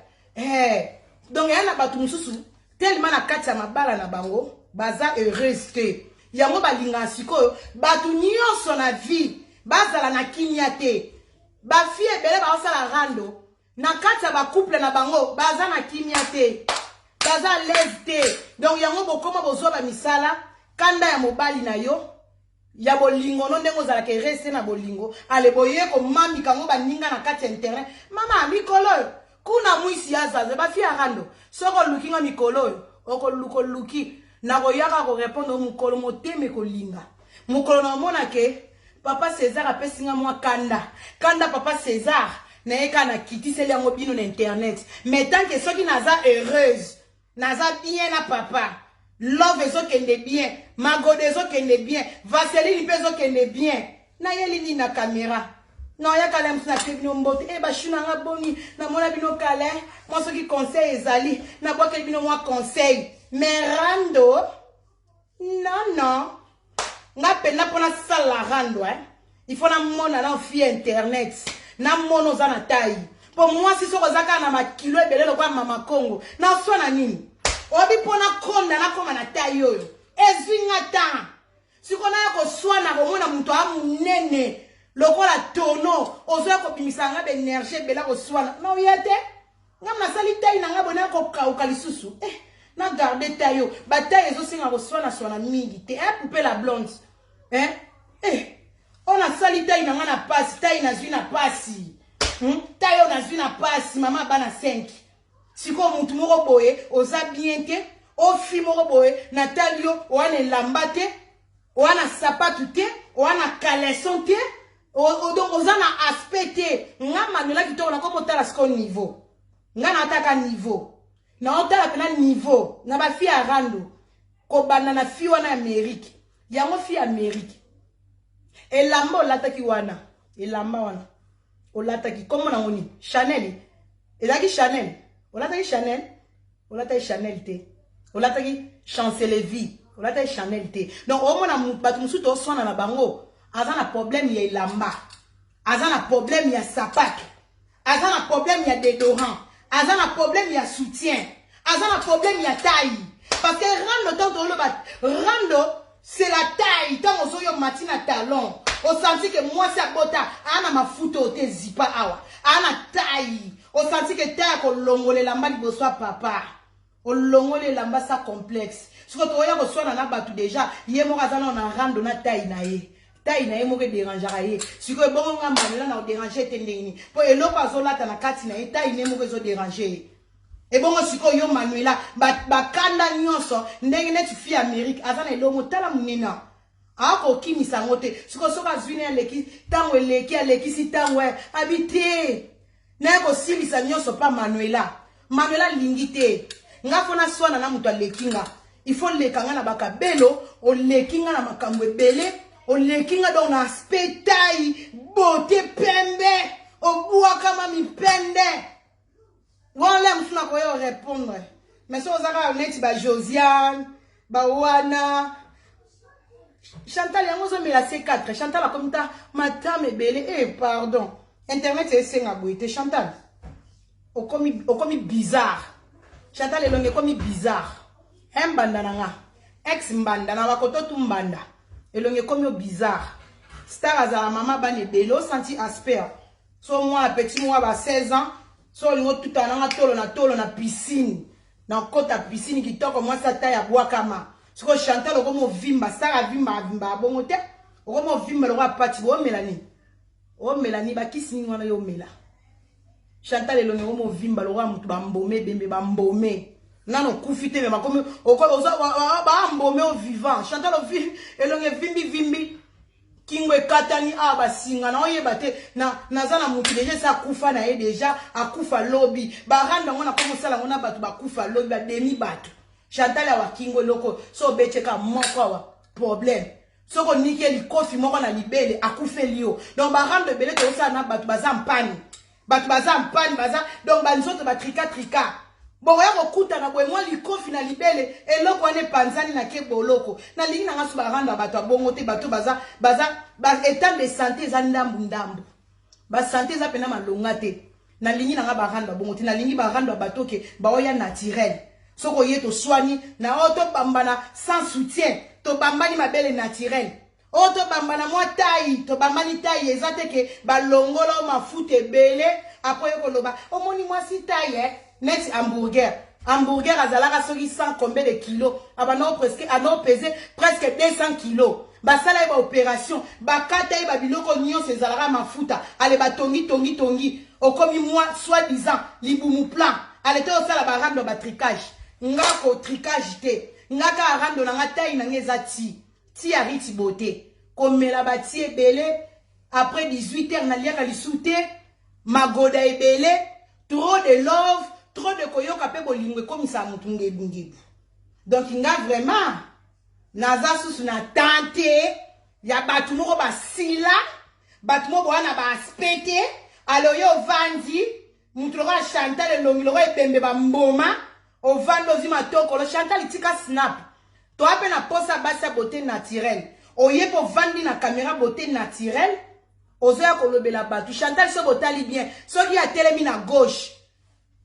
donc ya na batu mususu tellement na kati ya mabala na bango baza heureuse te yango balinga sikoyo batu nyonso na vie bazala na kimia te ba fille ebele ba osala rando na kati ya ba couple na bango baza na kimia te baza l'aise te donc yango bokoma bozwa ba misala kanda ya mobali na yo ya bolingo no ndengo zala ke reste na bolingo ale boye ko mami kango baninga na kati ya internet mama mikolo kuna mwisi azaze ba fille rando soko lukinga mikolo oko luki na koyaka ko répondre mukolo moteme ko linga mukolo na mona ke papa César a pesinga moi kanda papa César na eka na kiti seli yango bino na internet mais tant que soki naza heureuse naza bien na papa love ezo kende bien magode ezo kende bien vaseline pezo kende bien na yeli ni na caméra non ya kala msina tebino mbote ba shuna nga boni na mona bino kala moi soki conseil ezali na boka bino moi conseil mais rando non nga pena pona sala rando il faut na mona na fi internet na mono za na tai pour moi si soko zaka na makilo ebele lokwa mama Congo na so na nini obi pona konda na koma na tai yoyo ezinga ta siko na yako swana ko mona mtu amunene lokola tono ozo ko bimisanga be energie bela ko swana no yete nga masali tai na nga bona ko kauka lisusu na garder tayo bataille ezo singa ko swana mingi te poupée la blonde on a sali taille na nga na passe taille na zui na pasi taille na zui na pasi mama bana 5 siko mutu moko boye oza bien te o fi moko boye na talio wana lamba te wana sapatu te wana caleçon te donc oza na aspect te nga manuela kitoko na ko tala siko niveau nga na ataka niveau na otala pena niveau na ba fi a rando ko bana na fi wana Amérique yango fi Amérique elamba olataki wana elamba wana olataki komo na ngoni Chanel elaki Chanel olataki Chanel te olataki Chancellerie olataki Chanel te donc au mona batu musuto oswana na bango azana problème ya elamba azana problème ya sapato azana problème ya déodorant azana problème ya soutien azana problème ya taille parce que rando c'est la taille tant ozoyo matina talon au senti que moi ça bota ana mafuta ote zipa awa ana taille au senti que taille ko longole lamba liboso papa o longole lamba sa complexe ce que toya ko sona na batu déjà yemo kazana na rando na taille na ye mo ke déranger ye ce que bon ngamba na déranger tendeni po eloko azolata na kati na ye taille ne mo ke zo déranger. Et bon, si yo Manuela, bakanda nyonso, ndenge neti fi Amérique, azana elongo tala munena. Ako kimi sangote, siko soka zwine leki, tango leki si tango habité. Nego sili sa nyonso pa Manuela. Manuela lingite. Nga fona swana na mutu alekinga. Il faut lekanga na bakabelo, o lekinga na makambo ebele, o lekinga do na aspect taille, beauté pembe, o bua kama mi pende. Wala mfuna ko yo répondre. Mais so zaka neti ba Josiane, ba Wana. Chantal yango zo mela C4. Chantal a comme ta madame ebele. Pardon. Internet c'est senga boité Chantal. O komi bizarre. Chantal elonge komi bizarre. Mbanda nanga. Ex mbanda na wakoto tu mbanda. Elonge komi bizarre. Star azala mama bane belo senti asper. So moi petit moi ba 16 ans. So lingo tout ananga tolo na piscine. Na kota piscine qui toko moi sa taille à bois kama. Siko Chantal okomo vimba star vimba bongo te. Okomo vimba lo pati o Mélanie. O Mélanie ba kisini ngwana yo mela. Chantal elonge okomo vimba lo mutu ba mbome bembe ba mbome. Nano kufite me makomi ba mbome o vivant. Chantal o vi elonge vimbi kingwe katani aba singa na oyeba te na zana mutu deja sa kufa na ye deja akufa lobby ba randa ngona komo sala ngona batu ba kufa lobby ba demi batu. Chantal ya wakingo loko so becheka moko wa problème. Soko nikeli kofi moko na libele akufe lio. Donc ba randa bele te osa na batu baza mpani. Batu baza mpani baza donc ba nzoto ba trika. Bon ya kokuta na boye mwa likofi na libele eloko ane panzani na ke boloko. Na lingi na ngasu ba randa batu abongo te batu baza état de santé za ndambu. Ba santé za pena malonga te. Na lingi na nga ba randa bongo te na lingi ba randa batu ke ba oya naturel. Soko ye to soigni na auto bambana sans soutien to bambani mabele naturel auto bambana moi taille to bambani taille ezate ke balongola mafuta ebele après koloba omoni moi si taille net hamburger azalaka soki 100 combien de kilos abana presque ano peser presque 200 kilos basala ba opération bakata ba biloko nyonso ezalaka mafuta ale batongi okomi moi soi-disant libumu plan ale to sala ba rando ba tricage ngako tricage te ngaka rando na ngatai na ngeza ti ariti beauté komela bati ebele après 18h na liaka lisute magoda ebele trop de love trop de koyoka pe bolingwe comme ça mutu ngebu. Donc nga vraiment naza susu na tante ya batu moko basila batu moko wana ba aspecte alo yo vandi mutu lo Chantal elongi lo ebembe ba mboma o vando zima toko lo Chantal itika snap to ape na posa basa beauté naturelle o yepo vandi na caméra beauté naturelle ozoya kolobela batu Chantal so botali bien soki ya telemi na gauche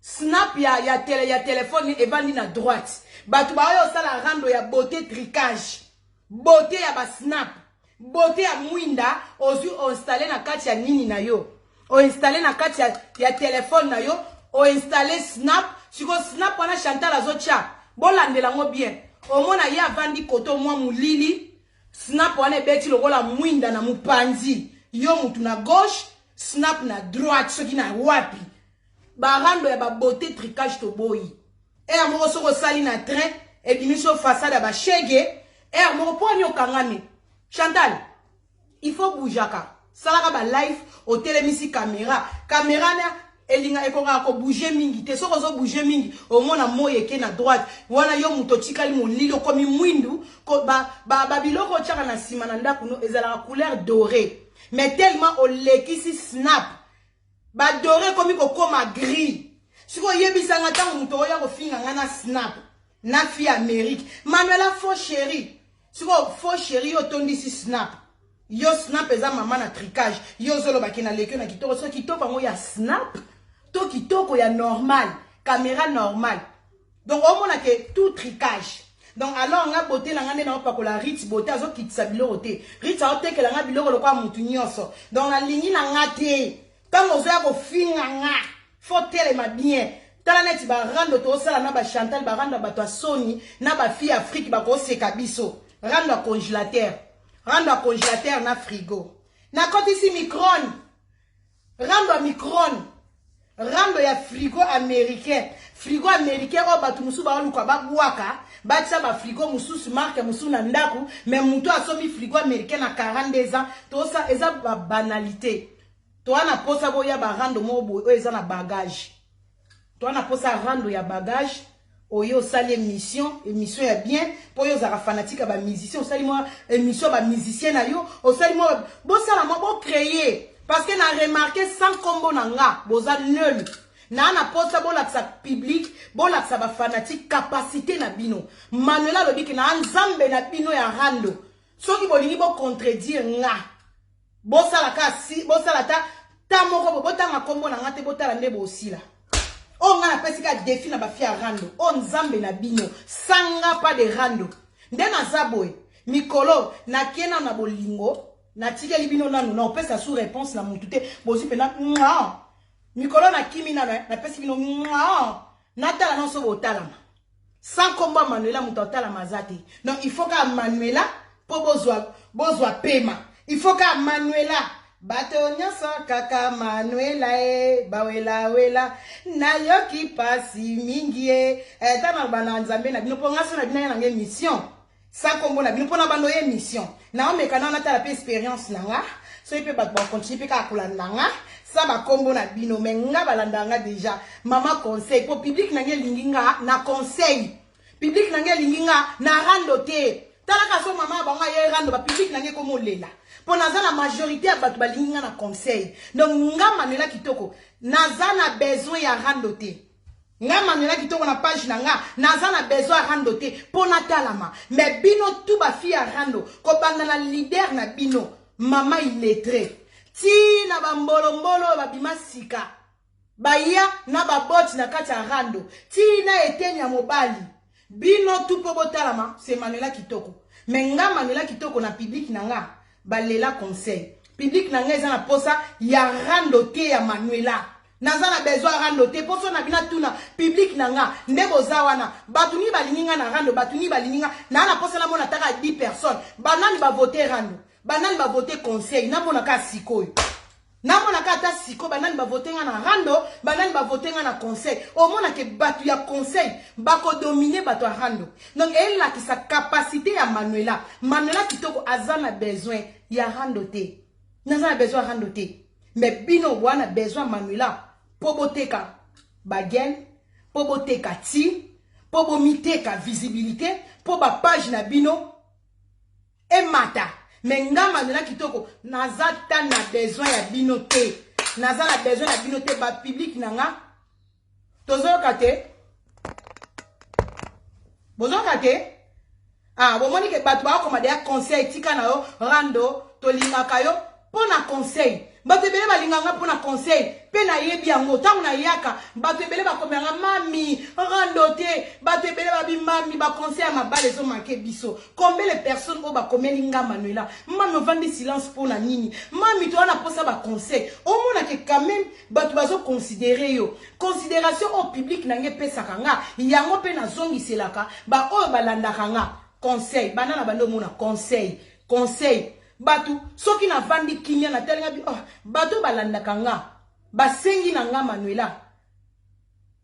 snap ya téléphone et vandi na droite batu ba oyo sala rando ya beauté tricage beauté ya ba snap beauté ya mwinda ozu o installer na kati ya nini na yo o installer na kati ya téléphone na yo o installer snap siko snap wana Chantal azocha bolandela ngo bien omona ye avandi koto mwa mulili snap wana beti lokola mwinda na mupanzi yo mutu na gauche snap na droite soki na wapi barando ya ba beauté tricage to boyi moko soko sali na train et dimiso façade ba chege moko poni okangami Chantal il faut boujaka salaka ba live au télémisi caméra na elinga ekonga ko bouger mingi te soko zo bouger mingi au mona moye ke na droite wana yo muto tikali molilo komi mwindu ko ba biloko tchaka na sima na ndako no ezala couleur dorée mais tellement au lekisi snap ba doré komi ko koma gris siko yebisa ngata muto ya ko finga ngana snap na fi Amérique Manuela faux chéri siko faux chéri yo tondisi snap yo snap eza mama na tricage yo zolo bakina lekyo na kitoko so kitoko ngo ya snap to kitoko ya normal caméra normale donc au mona que tout tricage donc alors nga beauté la ngane na pakola Ritz beauté azo kitsa biloko te Ritz a ote ke la nga biloko lokwa mutu nyonso donc la ligne na ngate quand on va finga nga faut telema bien tala neti ba rando to sala na ba Chantal ba rando ba to Sony na ba fille Afrique ba ko seka biso rando congélateur na frigo na koti si micron rando ya frigo américain o batu musu ba luka ba buaka ba tsa ba frigo mususu marque musu na ndaku mais muto asomi frigo américain na 42 ans to ça eza ba banalité Toi na posa boya ba rando mobo o eza na bagage. Toi na posa rando ya bagage. Oyo sali émission est bien. Pour yo zara fanatique ba musicien, sali moi émission ba musicien na yo, o sali moi bo sala moi bo créer parce que na remarqué sans combo nanga, boza nul. Na posa bo la sa public, bo la sa ba fanatique capacité na bino. Manuela lo dit que na nzambe na bino ya rando. Soki bolingi bo contredire nga. Bo sala ka si, bo sala ta moko bo ta makombo na ngate bo ta nde bo osila. On a pesika défi na ba fia rando. On nzambe na bino. Sanga pas de rando. Ndena zaboy. Mikolo na kena na bolingo. Na tige libino nanu. Na opesa sous réponse na mutute. Bozi pena. Mikolo na kimi na pesi bino. Na tala non so botalama. Sans combat Manuela mutotala mazate. Donc il faut qu'à Manuela po bozwa pema. Il faut qu'à Manuela bato nyonso kaka Manuela bawela wela na yoki pasi mingi tana bana nzambe na bino po ngaso na bina na mission sa kombo na bino po na bando mission na omekana na tala pe expérience nanga so ipe bato ba continue pe ka kulanda nga sa ba kombo na bino menga balanda nga déjà mama conseil po public na linginga na conseil public na linginga na rando te tala ka so mama ba nga ye rando ba public na komo lela. Pour la majorité à battre balinga na conseil. Donc nga Manuela kitoko naza na besoin ya randoté. Nga Manuela kitoko na page na nga naza na besoin ya randoté pour natalama. Mais bino tout ba fi ya rando ko banda na leader na bino mama illettré. Ti na ba mbolo ba bimasika. Baya na ba bot na kati ya rando. Ti na etenya mobali. Bino tout po botalama c'est Manuela kitoko. Mais nga Manuela kitoko na public na nga balela conseil. Public na ngeza na posa ya randoté ya Manuela. Naza na besoin randoté poso na bina tuna public na nga ndebo zawana batuni balinga na rando batuni balinga na posa la mona taka 10 personnes. Banani ba voter rando. Banani ba voter conseil na mona ka sikoyo. Na mona ka ta siko banani ba voter na rando, banani ba voter na conseil. Au mona ke batu ya conseil bako dominer batu ya rando. Donc elle a qui sa capacité à Manuela. Manuela kitoko azana besoin ya randoté. Naza besoin randoté. Mais bino wana besoin Manuela po boteka bagen, po boteka ti, po bomiteka visibilité, po ba page na bino e mata. Mais nga Manuela kitoko naza ta na besoin ya bino te. Naza na besoin ya bino te ba public na nga. Tozo kate. Bozo kate. Ah, bon moni ke batu ba ko ma conseil tika na yo rando to linga kayo pona conseil. Batu bele ba linga nga pona conseil. Pe na yebi yango tangu na yaka batu bele ba komanga mami rando te batu bele ba bi mami ba conseil ma bale zo manke biso. Combien les personnes au ba komeli nga Manuela. Mami vandi silence pona nini. Mami to na posa ba conseil. Au mona ke quand même batu bazo considérer yo. Considération au public na nge pesa kanga. Yango pe na zongi selaka ba o balanda kanga. Conseil, banana bando mona conseil, conseil. Batu, soki na vandi kimia na telinga bi, oh, batu balanda kanga. Basengi na nga Manuela.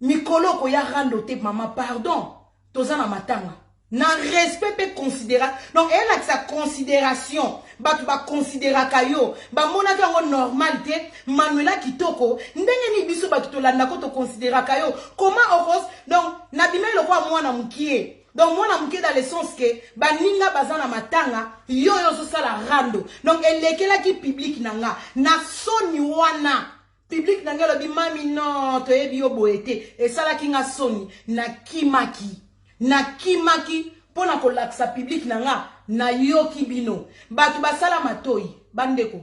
Mikolo ko ya rando te mama, pardon. Toza na matanga. Na respect pe considération. Donc elle a sa considération. Batu ba considéra kayo. Ba mona ka normalité. Manuela kitoko. Ndenge ni biso batu to landa ko to considéra kayo. Comment heureuse. Donc na bimé lo kwa mwana mukie. Donc moi na muke dans le sens que baninga bazana matanga yo so sala rando. Donc elle lekela ki public nanga na soni wana public nanga lo bi mami non to ebi yo boete et sala ki nga soni na kimaki pona ko laksa public nanga na yo kibino batu basala matoi bandeko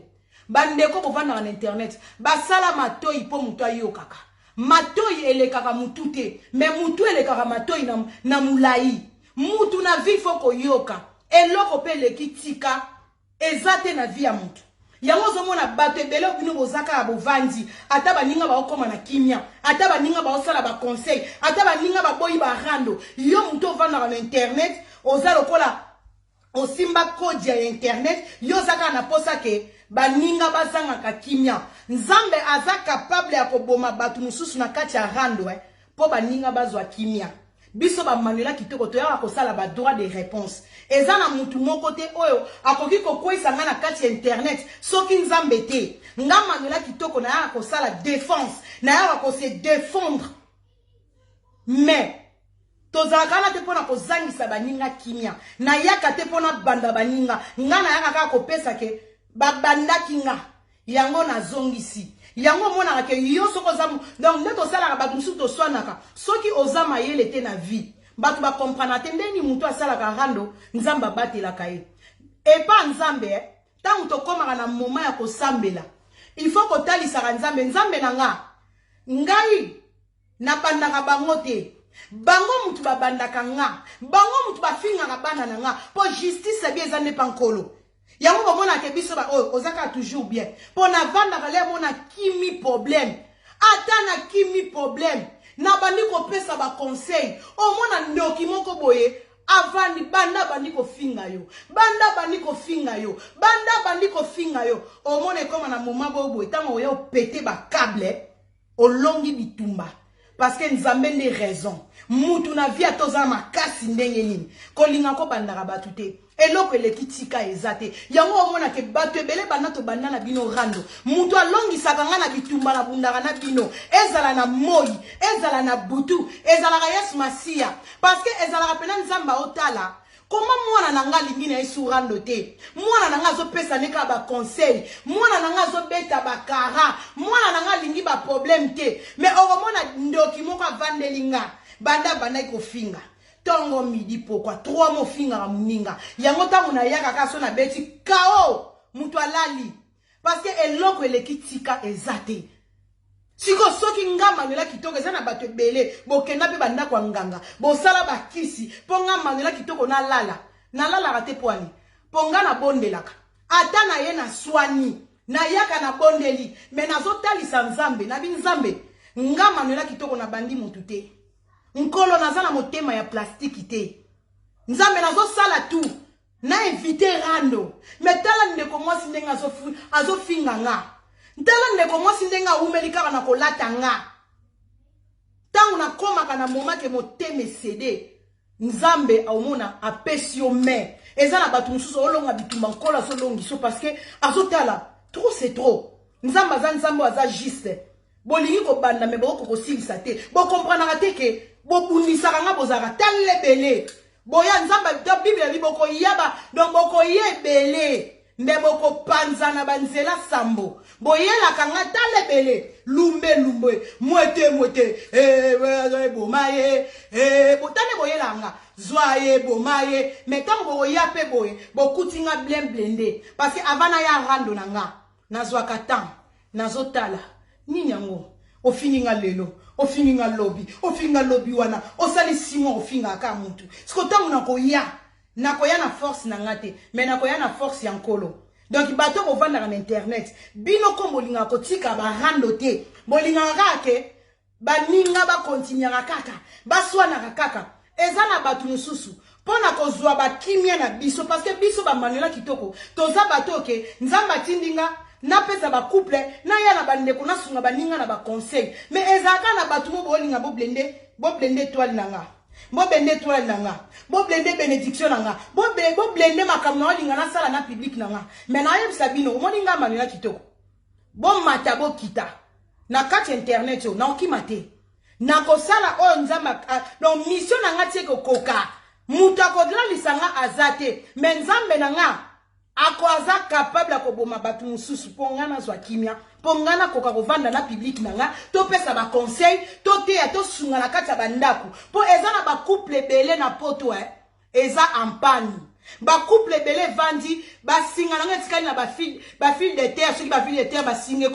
bovanda en internet basala matoi po muto ayo kaka. Matoi elekaka mutu te, mais mutu elekaka matoi na mulai. Mutu na vie foko yoka. Eloko pe lekitika ezate na vie ya mutu. Yango zo mona bato ebele bino bozaka ya bovandi. Ata baninga ba okoma na kimia, ata baninga ba osala ba conseil, ata baninga ba boyi ba rando. Yo mutu ovanda na internet, oza lokola osimba code ya internet, yo zaka na posa ke baninga bazanga ka kimia. Nzambe aza capable ya koboma batu mususu na kati ya rando po baninga bazwa kimia. biso ba Manuela kitoko to ya ko sala ba droit de réponse eza na mutu moko te oyo akoki ko kwisa nga na kati internet soki nzambe te nga Manuela kitoko na ya ko sala défense na ya ko se défendre mais tozalaka na te pona ko zangisa baninga kimia na yaka te pona banda baninga nga na yaka ka ko pesa ke babanda kinga yango na zongisi yango mona ke yo soko zamu donc neto sala ba musu to swanaka soki ozama yele te na vie batu ba comprendre te ndeni mutu asala ka rando nzamba batela kai et pas nzambe tant to koma na moment ya ko sambela il faut ko talisa nzambe nzambe na nga ngai na bandaka bango te bango mutu babandaka nga bango mutu bafinga na bana na nga po justice bien za ne pankolo yango bomona ke biso ba ozaka toujours bien po na vanda kale mona kimi problème ata na kimi problème na bandi ko pesa ba conseil o mona ndoki moko boye avani banda bandi ko finga yo banda bandi ko finga yo banda bandi ko finga yo o mona koma na moma bobo etango yo pété ba câble o longi bitumba parce que nzambe ne raison mutu na via toza makasi ndenge nini kolinga ko bandaka batu te eloko elekitika ezate yango omona ke batu ebele bana to banda na bino rando mutu alongisaka nga na bitumba na bundaka na bino ezala na moi ezala na butu ezala ka Yesu Masia parce que ezala pena nzamba otala comment mwana na nga lingi na Yesu rando te mwana na nga zo pesa neka ba conseil mwana na nga zo beta ba kara mwana na nga lingi ba problème te mais oromona ndoki moko vandelinga banda ko finga tongo midi pourquoi 3 mo finga na muninga yango tango na yaka kaso na beti kao mutu alali parce que eloko elekitika ezate siko soki nga Manuela kitoko eza na bato ebele bokenda pe banda kwa nganga bosala bakisi ponga Manuela kitoko na lala rate poani ponga na bondelaka ata na ye na swani na yaka na bondeli mais nazo talisa nzambe na binzambe nga Manuela kitoko na bandi mutu te nkolo nazana motema ya plastique te nzambe nazo sala tout na inviter rando mais tala ndeko mwasi ndenga azo finga nga tala ndeko mwasi ndenga umelika na kolata nga tangu na koma kana moma ke motema cd nzambe aumona apesio me ezana batu mususu olonga bitumba nkola so longi so parce que azo tala trop c'est trop nzamba nzambe aza juste bolingi ko banda me boko ko silisa te bo comprendre te ke bo bundisaka nga bozaka tale belé boya nzamba da bible boko yaba donc boko yebele nde boko panzana banzela sambo boyela kanga tale belé lumbe mwete bomaye botane boyela nga zoaye bomaye mais tant bo yape boye bokutinga blende parce que avana ya rando nanga nazwaka temps nazotala nini yango ofininga lelo ofininga lobi wana osali simo ofinga ka mutu siko tangu nakoya na force na ngate mais nakoya na force ya nkolo donc bato ko vanda na internet bino ko molinga ko tika ba rando te molinga kake baninga ba continuer kaka baswana kaka ezana batu mususu pona kozwa ba kimia na biso parce que biso ba Manuela kitoko toza bato ke nzamba tindinga na pesa ba couple na ya na bande ko na sunga baninga na ba conseil mais ezaka na batu mo bolinga bo blende toile nanga bo blende toile nanga bo blende bénédiction nanga bo blende makamno olinga na sala na public nanga mais na yebisa bino moninga Manuela kitoko bo mata bo kita na kati internet yo na okimate na ko sala o nzamba donc mission nanga tie ko koka muta ko dla lisanga azate mais nzambe nanga ako aza capable akoboma batu mususu pongana zwa kimia pongana koka kovanda na public nanga to pesa ba conseil to te to sunga na kati ya bandako po eza na ba couple belé na poto eza en panne ba couple belé vandi ba singa nanga tikali na ba fil de terre ceux qui ba fil de terre ba singa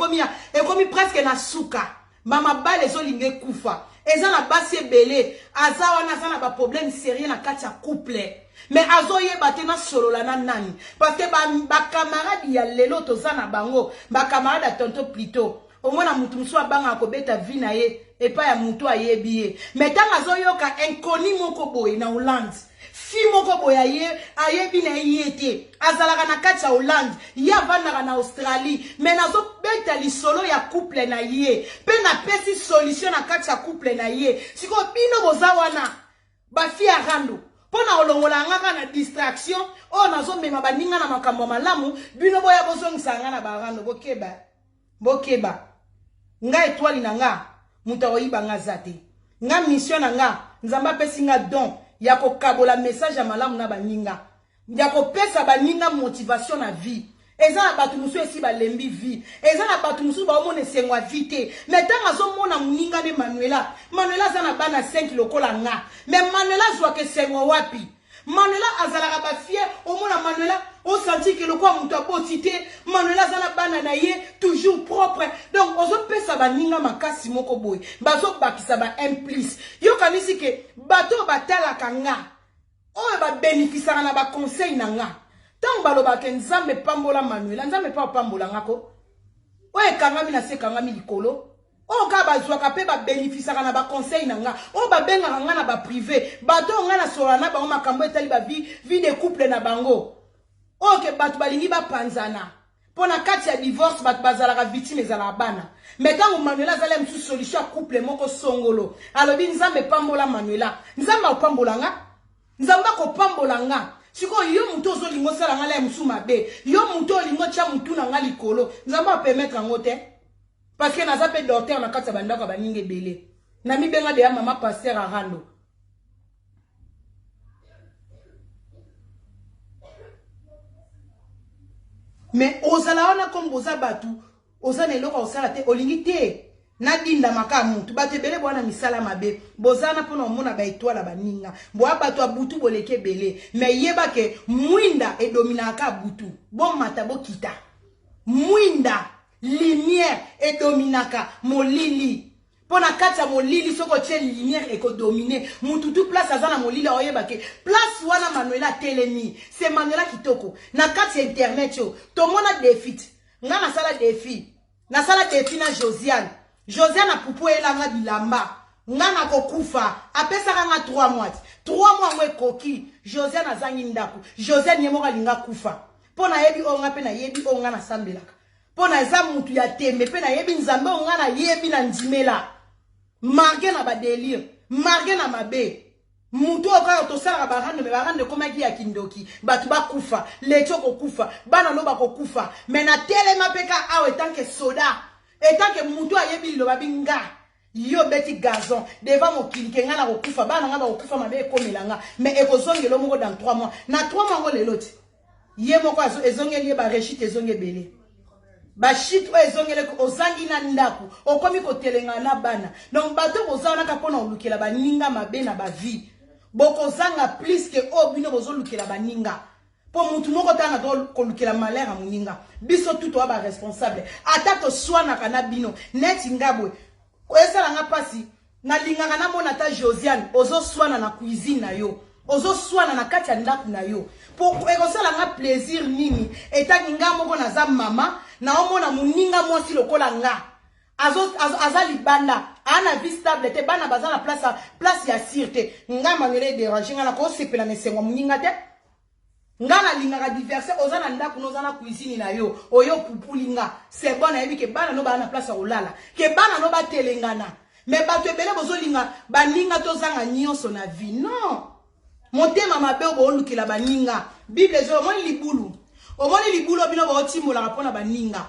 ekomi presque na suka mama bale zo linge kufa eza na basi belé aza wana za na ba problème sérieux na kati ya couple mais azoye batena solo la nani parce que ba camarade ya lelo tozana bango ba camarade tonto plutôt au moins na mutu musu abanga ko beta vie na ye et pas ya mutu ayebi mais tanga azoyoka inconnu moko boye na Hollande fi moko boye ayebi na yete azalaka na kati ya Hollande ya vanda na Australie mais nazo beta li solo ya couple na ye pe na pesi solution na kati ya couple na ye siko bino boza wana ba fi arando pona olongola ngaka na distraction o nazo mema baninga na makambo malamu bino boya bozongisa nga na barando bokeba nga étoile na nga muta oyiba nga zate nga mission na nga nzamba pesi nga don ya kokabola message ya malamu na baninga ya kopesa baninga motivation na vie eza na batu musu esi balembi vie eza na batu musu baomona esengwa vie te mais tanga azomona moninga ne Manuela aza na bana 5 lokola nga mais Manuela azwaka esengwa wapi Manuela azalaka bafie omona Manuela o senti que le quoi mutu aboti te Manuela aza na bana na ye toujours propre donc ozopesa baninga makasi moko boye bazobakisa ba implice yo kanisi ke bato batalaka nga oyo babénéficiaka na baconseil na nga tant balobaka nzambe pambola Manuela nzambe pa pambola ngako oyo kangami na se kangami likolo o ka bazwaka pe babénéficiaka na baconseil na nga o babengaka nga na baprivé bato nga na sola na bango makambo etali ba vie de couple na bango oke bato balingi bapanzana pona kati ya divorce bato bazalaka victime ezala bana mais tango Manuela azala musu solution ya couple moko songolo alobi nzambe pambola Manuela nzambe opambola nga nzambe kopambola nga siko yo mutu ozolingo sala nga la musu mabe yo mutu olingo tia mutu na nga likolo nzambe apermettre ngo te parce que naza pe docteur na kati ya bandako baninga ebele na mibenga de ya mama pasteur arando mais ozala wana comme boza batu oza na eloko osala te olingi te na dinda maka mutu bato ebele bwana misala mabe bozana mpona omona baetoile baninga boya bato abutu boleke ebele mais yeba ke mwinda edominaka butu bomata bokita mwinda lumière edominaka molili pona kati ya molili soko tie lumière ekodomine mutu tu place aza na molili oyeba ke place wana Manuela telemi c'est Manuela kitoko na kati ya internet yo tomona défi nga nasala défi na Josiane apupu elanga bilamba nga na kokufa apesaka nga 3 mois 3 mois mwe koki Josiane azangi ndako Josiane yemoka linga kufa pona yebi onga pe na yebi onga na sambelaka pona eza mutu ya tembe pe na yebi nzambe onga na yebi na ndimela marqué na ba délire marqué na mabe mutu okaya tosala barande me barande komaki ya kindoki batu bakufa lecho kokufa bana no bakokufa mais na telema peka awe tanke soda etanke mutu ayebi lo babinga yo beti gazon devant mokili ke nga na kokufa bana nga bakokufa mabe ekomelanga mais ekozongelo moko dans 3 mois na 3 mois ngo leloti ye moko ezongeli ye ba rechite ezongebele ba shit o ezongele ko ozangi na ndako okomi ko telenga na bana donc bato bozana ka pona olukela baninga mabe na ba vie boko zanga plus que obino bozolukela baninga po mutu moko tanga to kolukela malheur a muninga biso tout wa ba responsable atato swana kana bino net ngabwe ko esala nga pasi na lingaka na mona ta Josiane ozo swana na cuisine na yo ozo swana na kati ya ndako na yo po ekosala nga plaisir nini etangi nga moko na za mama na omona muninga mwasi lokola nga azali banda ana vie stable te bana bazana place ya sirte nga Manuela déranger nga na ko sepela mesengo muninga te nga na lingaka diverse ozana ndako nozana cuisine na yo oyo pupulinga c'est bon na yebi ke bana no bana place ya olala ke bana no batelengana mais bato ebele bozolinga baninga tozanga nyonso na vie non motema mabe obolukela baninga bible zo omoni libulu bino baotimola pona baninga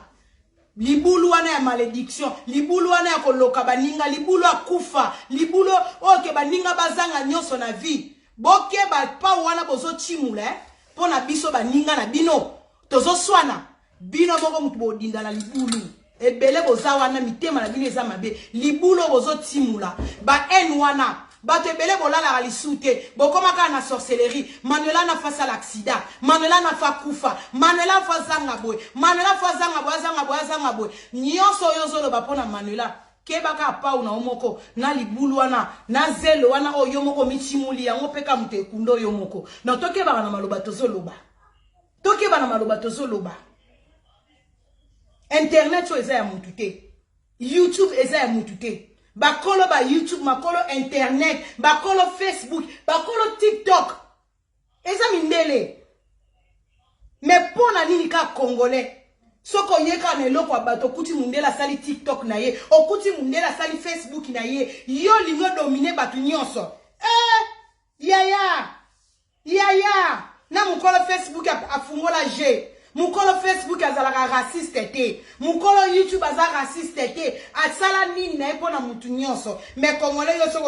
libulu wana ya malédiction libulu wana ya koloka baninga libulu akufa libulu oke baninga bazanga nyonso na vie bokeba pa wana bozotimula pona biso baninga na bino tozoswana bino moko mutu bodinda na libulu ebele boza wana mitema na bino eza mabe libulu bozotimula ba en wana bato ebele bolala alisute bokomaka na sorcellerie Manuela na face à l'accident Manuela na fa kufa Manuela fa zanga boy Manuela fa zanga boy nyonso yozolo bapona Manuela kebaka pa una omoko na libulu wana na zelo wana oyo moko michimuli yango peka mute kundo yo moko na tokeba na maloba tozoloba internet yo eza ya mutu te YouTube eza ya mutu te bakolo ba YouTube makolo internet bakolo Facebook bakolo TikTok eza mindele mais pona nini ka congolais soko yeka na eloko ya bato kuti mundela sali TikTok na ye okuti mundela sali Facebook na ye yo lingo domine bato nyonso Yaya. Na mukolo Facebook a fungola G. Mukolo Facebook azalaka raciste te. Mukolo YouTube azala raciste te. Asala nini na epona mutu nyonso. Mais Congolais yo so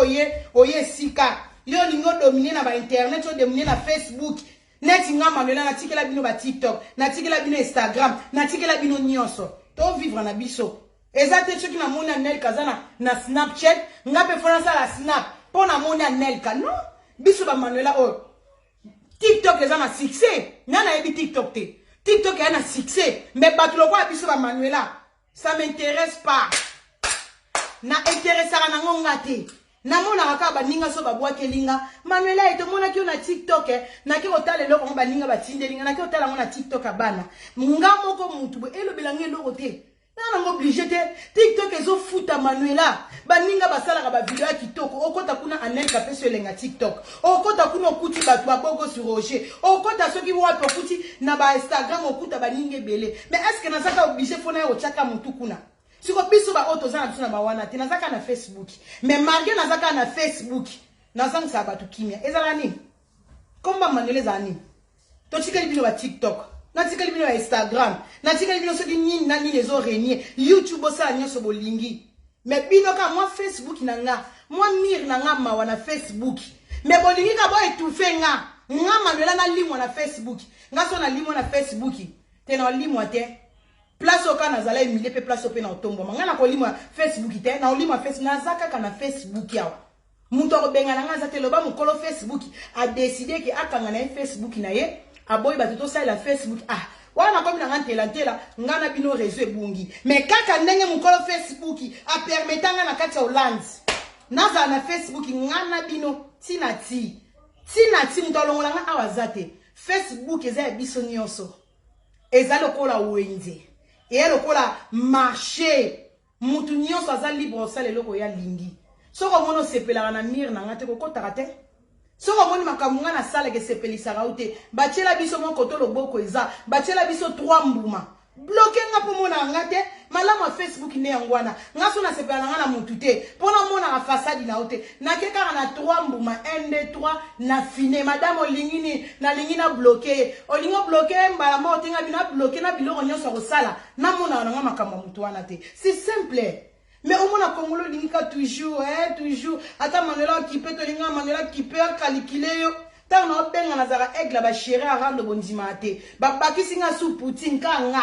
oye sika. Yo lingo dominer na ba internet, yo dominer na Facebook. Neti nga Manuela na tikela bino ba TikTok, na tikela bino Instagram, na tikela bino nyonso. To vivre na biso. Ezate choki na mona Nelka zana na Snapchat, nga pe fona sa la Snap. Pona mona Nelka, non? Biso ba Manuela o. TikTok les a un succès. Nana ebi TikTok te. TikTok a un succès. Mais batuloko a biso ba Manuela. Ça m'intéresse pas. Na intéressera na ngonga te. Na mona raka ba ninga so ba boake linga. Manuela eto mona ki na TikTok na ki otale loko ba ninga ba tinde linga na ki otala ngona TikTok abana. Nga moko mutu bo elo belange loko te. Na ngo obligé te. TikTok ezo futa Manuela. Ba ninga basala ka ba video ya kitoko. Okota kuna Anelka peso lenga TikTok. Okota kuna okuti batu babogo sur Roger. Okota soki wapi okuti na ba Instagram okuta ba ninga belé. Mais est-ce que nazaka obligé fona yo chaka mutu kuna? Siko biso ba auto za na biso na ba wana te nazaka na Facebook. Mais malgré nazaka na Facebook, nazanga sa batu kimia. Ezala nini? Komba Manuela zani. To chikeli bino ba TikTok. Na tikali bino Instagram, na tikali bino soki nini na nini les régner, YouTube osa nyonso bolingi. Mais bino ka moi Facebook na nga, moi mir na nga mawa na Facebook. Mais bolingi ka bo étouffer nga. Nga Manuela na limwa na Facebook. Nga so na limwa na Facebook. Te na limwa te. Place oka na zala emile pe place ope na otombo. Nga na ko limwa Facebook te, na limwa Facebook na zaka ka na Facebook yawa. Muto ko benga na nga za te loba mukolo Facebook a décidé que akanga na Facebook na ye. Aboy batuto sa la Facebook wana comme na ngantela ngana bino réseau ebungi mais kaka ndenge mukolo Facebook a permetanga na kati ya Hollande naza na Facebook ngana bino tina ti mutolongola nga awazate Facebook eza ya biso nyonso eza lokola wenze e lokola marché mutu nyonso aza libre osala eloko ya lingi soko mono sepelaka na mire na ngate kokotaka te. Soko moni makamunga na sala ke sepelisa raute. Bachela biso mon koto loboko eza. Bachela biso 3 mbuma. Bloqué nga po mona ngate. Malama Facebook ne yangwana. Nga so na sepela nga na mutute. Pona mona na façade na hote. Na keka na 3 mbuma. 1, 2, 3 na fine. Madame olingini na lingina bloqué. Olingo bloqué mbala mo tinga bina bloqué na biloko nyonso ko sala. Na mona nga makamba mutu wana te. C'est simple. Mais au moins, Congolo linga toujours, toujours. Attends, Manuela qui peut te linga, Manuela qui peut calculer. Tant on a bien nazara aigle ba chéri à rendre bondimate. Ba bakisinga sous Poutine kanga.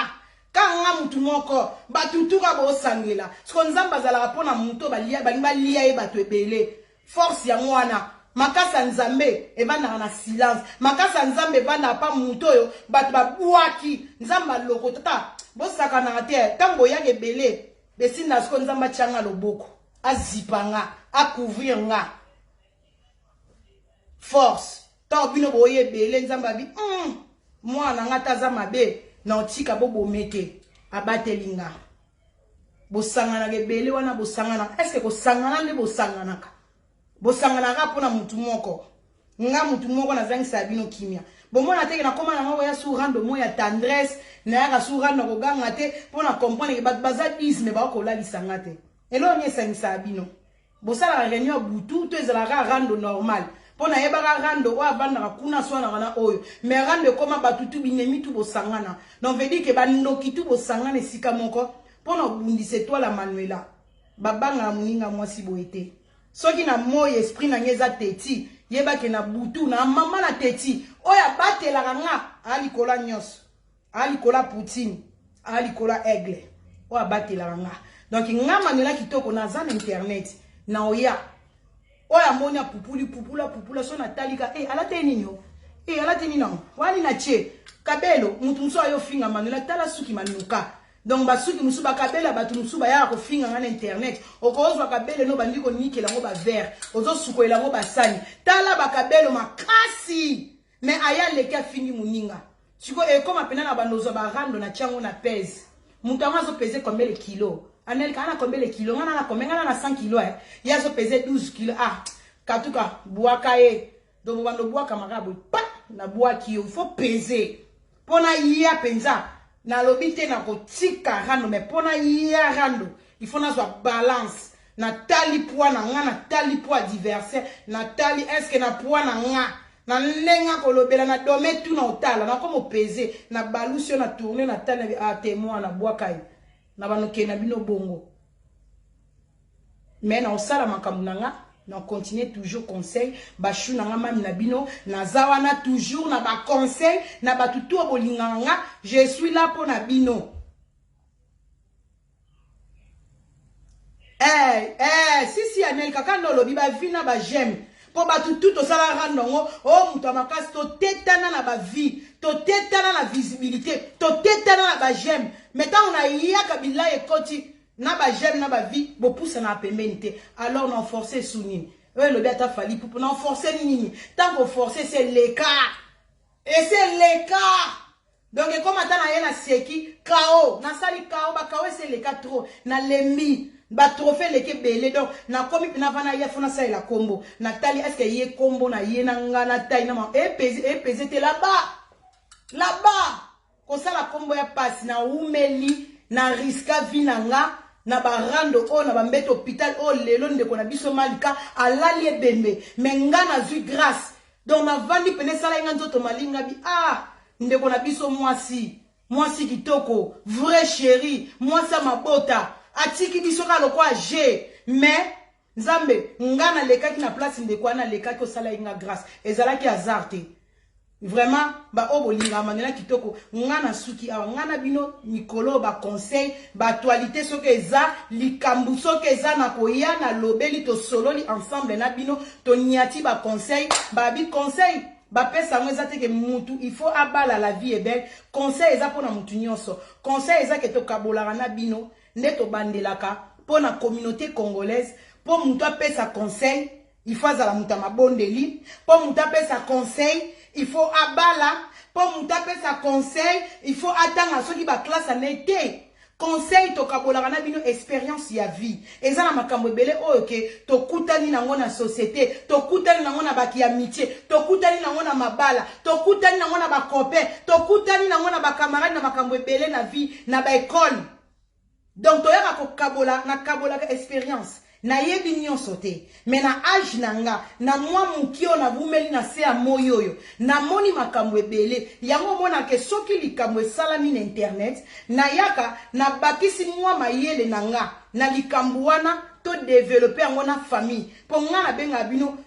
Kanga mutu moko. Ba tutura bo sangela. Skonzamba za la rapona muto ba lia e ba to ebele. Force ya mwana. Makasa nzambe ebana na silence. Makasa nzambe bana pa muto yo bat ba buaki. Nzamba loko tata. Bo saka na te. Tango ya ebele. Besinda sko nzamba changa loboko azipanga couvrir nga force tant bino boye bele nzamba bi mwana nga taza mabe na otika bobo mete abatelinga bosangana ke bele wana bosangana est-ce que bosangana le bosangana ka bosangana ka pona mutu moko nga mutu moko na zangisa bino kimia bomona teke na koma na ngo ya surando mo ya tendresse na ya surando ko ganga te pona comprendre ke bat bazadisme ba ko la bisanga te elo nye sangisa bino bosala réunion butu to ezala rando normal pona yeba rando wa banda kuna swana kana oyo mais rando koma batutu binemi tu bosangana non veut dire que bandoki tu bosangana sika moko pona bundise toi la Manuela babanga muninga mwasi boete soki na moyo esprit na ngeza teti yeba ke na butu na mama na teti oya batela nga ali kola nyos ali kola Poutine ali kola aigle oya batela nga donc nga Manuela kitoko na zana internet na oya oya monya pupula so na talika alate ninyo alate nino wani na che kabelo mutu muso ayo finga Manuela tala suki manuka. Donc basuki musu bakabela batu musu ba ya ko finga na internet okozwa kabele no bandiko nikela ngo ba vert ozo sukoela ngo basani tala bakabelo makasi mais aya leka fini muninga siko comme apena na bandozo ba rando na chango na pèse mutanga zo peser combien de kilos Anelka ana combien de kilos ngana na combien ngana na 100 kilos ya zo peser 12 kilos katuka buaka donc bando buaka makabu pa na buaki il faut peser pona ya penza na lobite na kotika rando mais pona ya rando il faut na so balance Natali poa na nga, natali poa adversaire, natali est-ce que na poa na nga, na lenga kolobela na dome tout na otala, na comme pesé, na balusio na tourner na tali a témoin na boakai, na banoke na bino bongo. Mais na osala makambo na nga, na continue toujours conseil, bachou na nga mami na bino, na zawana toujours na ba conseil, na ba tutu abolinga nga, je suis là pour na bino. Si Anel kaka no lobi ba vie na ba j'aime. Po ba tout au sala randongo, oh muto makas to tetana na ba vie, to tetana na visibilité, to tetana na ba j'aime. Maintenant on a yaka bila ekoti na ba j'aime na ba vie, bo pousse na pembente. Alors on forcer souni. Le beta fali pour non forcer nini. Tant qu'on forcer c'est l'écart. Et c'est l'écart. Donc comme attend na yena seki, KO, na sali KO ba KO c'est l'écart trop, na lembi. Ba trophée leke belé donc na komi na vana ya fona sa la combo Nathalie est-ce que yé combo na yé na nga na taille na ma pesé te là-bas ko ça la combo ya passe na umeli na riska vinanga na barando o na bambete hôpital o lelo ndeko na biso malika alali ebembe mais nga na zui grâce donc na vandi pene sala nga nzoto malinga bi ndeko na biso mwasi kitoko vrai chéri mwasa mabota atiki bisoka lokwa G mais nzambe ngana leka ki na place ndeko na leka ko sala inga grâce ezala ki azarte vraiment ba obolinga manela kitoko ngana suki awa ngana bino mikolo ba conseil ba actualité soke eza likambu soke eza na koya na lobeli to sololi ensemble na bino to niati ba conseil ba bi conseil ba pesa mweza teke mutu il faut abala la vie est belle conseil eza pona mutu nyonso conseil eza ke to kabola na bino neto bandelaka pour la communauté congolaise pour muta pesa conseil il faut azala muta mabondeli pour muta pesa conseil il faut abala pour muta pesa conseil il faut attendre ceux qui ba classe en été conseil to kabolaka na bino expérience ya vie ezala makambo ebele oyo ke to kutani nango na société to kutani nango na baki amitié to kutani nango na mabala to kutani nango na ba copain to kutani nango na ba camarade na makambo ebele na vie na ba école. Donc, tu as na kabola expérience. Na yebi nyonso te. Mais na âge nanga, na mwa mukio na bumeli na se a moyoyo. Na moni makambo ebele. Yango mona ke soki likambo salami na internet. Na yaka, na bakisi mwa mayele nanga. Na likambo wana, to développer yango na famille. Po nga na benga bino,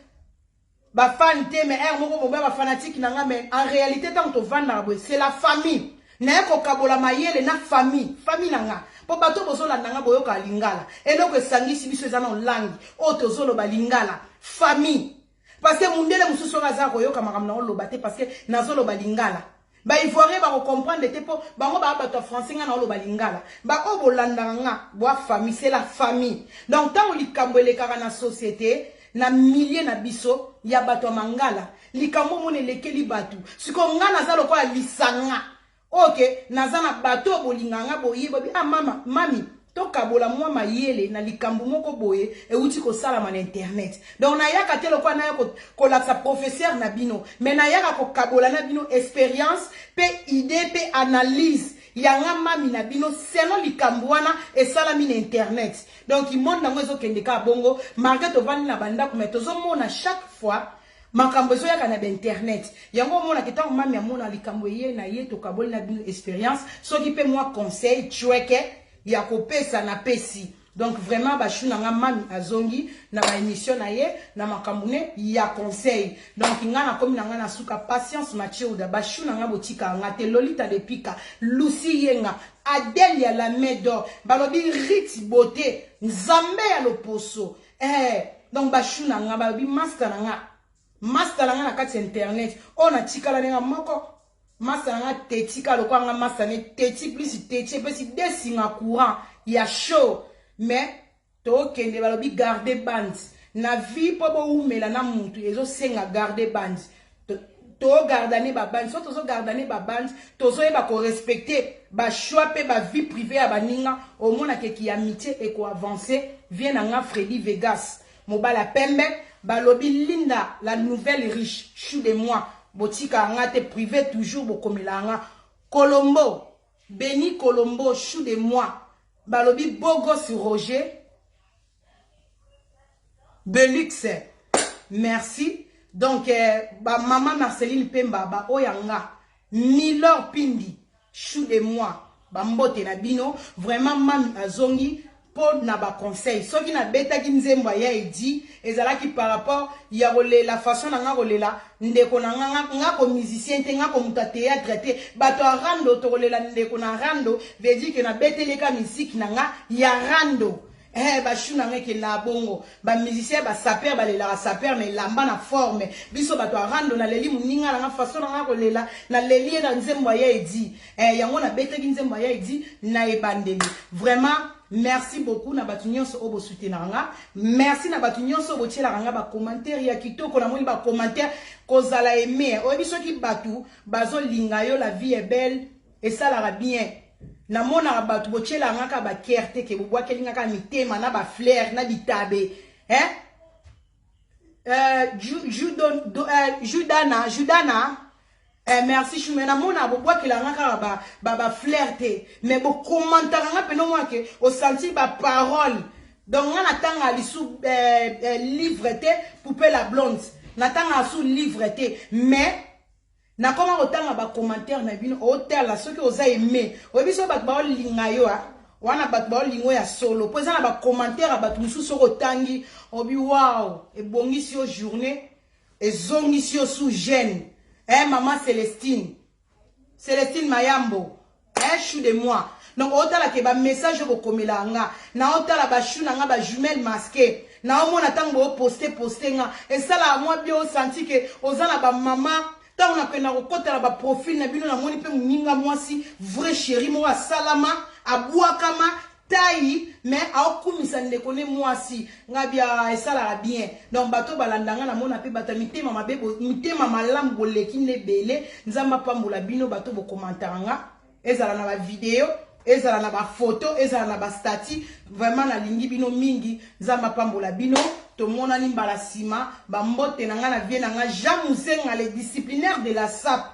ba fan te, mais moko ba fanatique nanga, mais en réalité, tant to vanda, c'est la famille. Na yako kabola mayele na famille. Famille nanga. Po bato bozola nanga boyoka lingala eloko esangisi biso eza na langue oto zolo balingala famille parce que mundele mususu kaza koyoka makambo na oloba te parce que nazolo balingala ba ivoirien ba comprendre te po bango ba bato français nga na oloba lingala ba obolanda nga boa famille c'est la famille donc tant likambo elekaka na société na milliers na biso ya bato mangala likambo mone lekeli batu siko nga nazalo kwa lisanga. Ok, nazana bato bolinganga boye bobi mami toka bola mwa mayele na likambu moko boye e uti ko sala na internet. Donc na yaka telo kwa na ko la sa professeur na bino, mais na yaka ko kabola na bino expérience pe idée pe analyse yanga mami na bino selon likambu wana e sala na internet. Donc il monde nango ezo kende ka bongo, malgré to vandi na banda ko metozo mona chaque fois makambo zo yaka na internet yango mona kitango mami amona likambo ye na ye to kaboli na bino expérience soki pe moi conseil chweke ya kopesa na pesi. Donc vraiment ba chuna nga mami azongi na ba émission na ye na makambo ne ya conseil. Donc ngana komi na nga na suka patience Mathieu da ba chuna nga botika nga te Lolita de Pika Lucy Yenga Adèle ya la Médor balobi Rit Beauté Nzambe ya loposo donc ba chuna nga balobi master nga master na kati internet on a tikala nga moko master nga tetika lokwa nga master ne teti plus teti pe si desinga courant ya show mais to kende balobi garder band na vie po bo umela na muntu ezo senga garder band to gardane ba band so to zo gardane ba band to zo eba ko respecter ba choix pe ba vie privée ya baninga au moins na ke ki amitié et ko avancer vient nga Freddy Vegas mobala pembe balobi Linda la nouvelle riche chou de moi botika ngate privé toujours bokomela nga Colombo Béni Colombo chou de moi balobi Bogos Roger Belux, merci. Donc, maman Marceline Pemba, Oyanga, Milor Pindi, chou de moi, Bambote Nabino, vraiment, Mam Azongi, pour na ba conseil. Ce qui n'a bêta qui nous envoyé et dit, et ça là qui par rapport, il y a la façon dont on a là, ndeko na nga comme musicien, nga comme théâtre, bato rando, to la ndeko na rando, veut dire que na bête les cas musique na nga, ya rando. Ba chou na nga ke na bongo, ba musicien, ba saper, ba la saper, mais lamba na forme, biso bato rando na leli muninga na nga façon na nga là, na leli na nzemboye et dit, yango na bête qui nzemboye et dit, na ebandeli. Vraiment, merci beaucoup na batu nyonso obo soutenanga. Merci na batu nyonso obo tiela ranga ba commentaire ya kitoko na moni ba commentaire kozala aimer. Oyebi soki batu bazo linga yo la vie est belle et ça la bien. Na mona batu bo tiela ranga ka ba kerte ke bo ke linga ka mitema na ba fleur na bitabe. Judana merci Choumena mona bo ki la ngaka ba flirter mais bo commentaire nga peno moi ke au senti ba parole donc nga natanga lisu livreté poupée la blonde natanga sous livreté mais na koma otanga ba commentaire na bino hôtel la ceux qui osa aimer obiso ba ba linga yo wana ba ba lingo ya solo poza na ba commentaire ba musu soko tangi obi wow e bongisi yo journée et zongisi yo sous gêne. Maman Célestine Mayambo, chou de moi. Donc, otala ke ba message ko komela nga. Na otala ba chou na nga ba jumelle masquée. Na omo na tango poster nga. Et ça la moi bien senti que ozana ba maman. Tant on a pena ko kotala ba profil na bino na moni pe minga mwasi vrai chéri moi salama abuakama taille mais aokumisa ndekone mwasi ngabia esala bien donc bato balandanga na mona pe bata mitema mabebo mitema malambo lekine bele nzamba pambola bino bato bo commentaranga ezala na ba vidéo ezala na ba photo ezala na ba statut vraiment na lingi bino mingi nzamba pambola bino to mona ni mbala sima ba mbote na nga na vie na nga jamusenga les disciplinaires de la SAP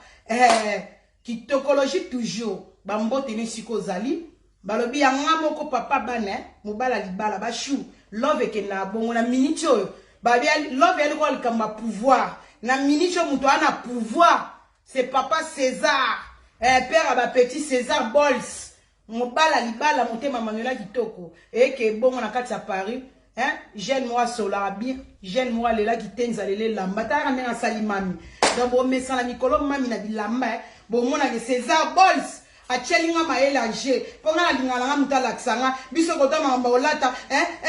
qui tokologie toujours ba mbote ni sikozali balobi yanga moko papa bana mobala libala ba chou love ke na bongo na minute oyo babi love yali ko likamba pouvoir na minute muto ana pouvoir c'est papa César père ba petit César Bols mobala libala motema Manuela kitoko et ke bongo na kati ya Paris jeune moi sola bien jeune moi lela kitenza lele lamba ta ramena salimami donc bo mesala mikolo mami na bilamba bo mona ke César Bols achelinga maelaje ponga na lingala nga mutala kisanga biso kota mamba olata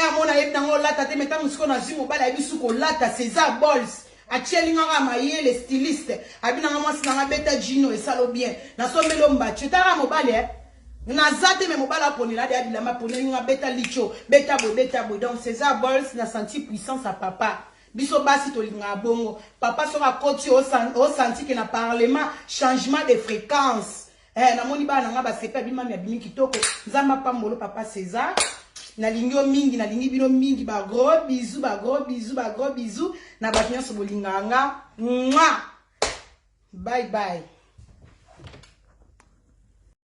amona yebna ngolata te meta musiko na zimo bala biso ko lata César Bols achelinga nga maele styliste abina nga mwasi nga beta Gino esalo bien na somelo mbache tara mobale na zate me mobala ponela de abilama ponela beta licho beta boy donc César Bols na senti puissance à papa biso basi to linga bongo papa sera koti au senti que na parlement changement de fréquence na moni ba na nga ba sepa bima mi abimi kitoko nzamba pambolo papa César na lingio mingi na lingi bino mingi ba gros bisous na ba nyonso bolinganga bye bye.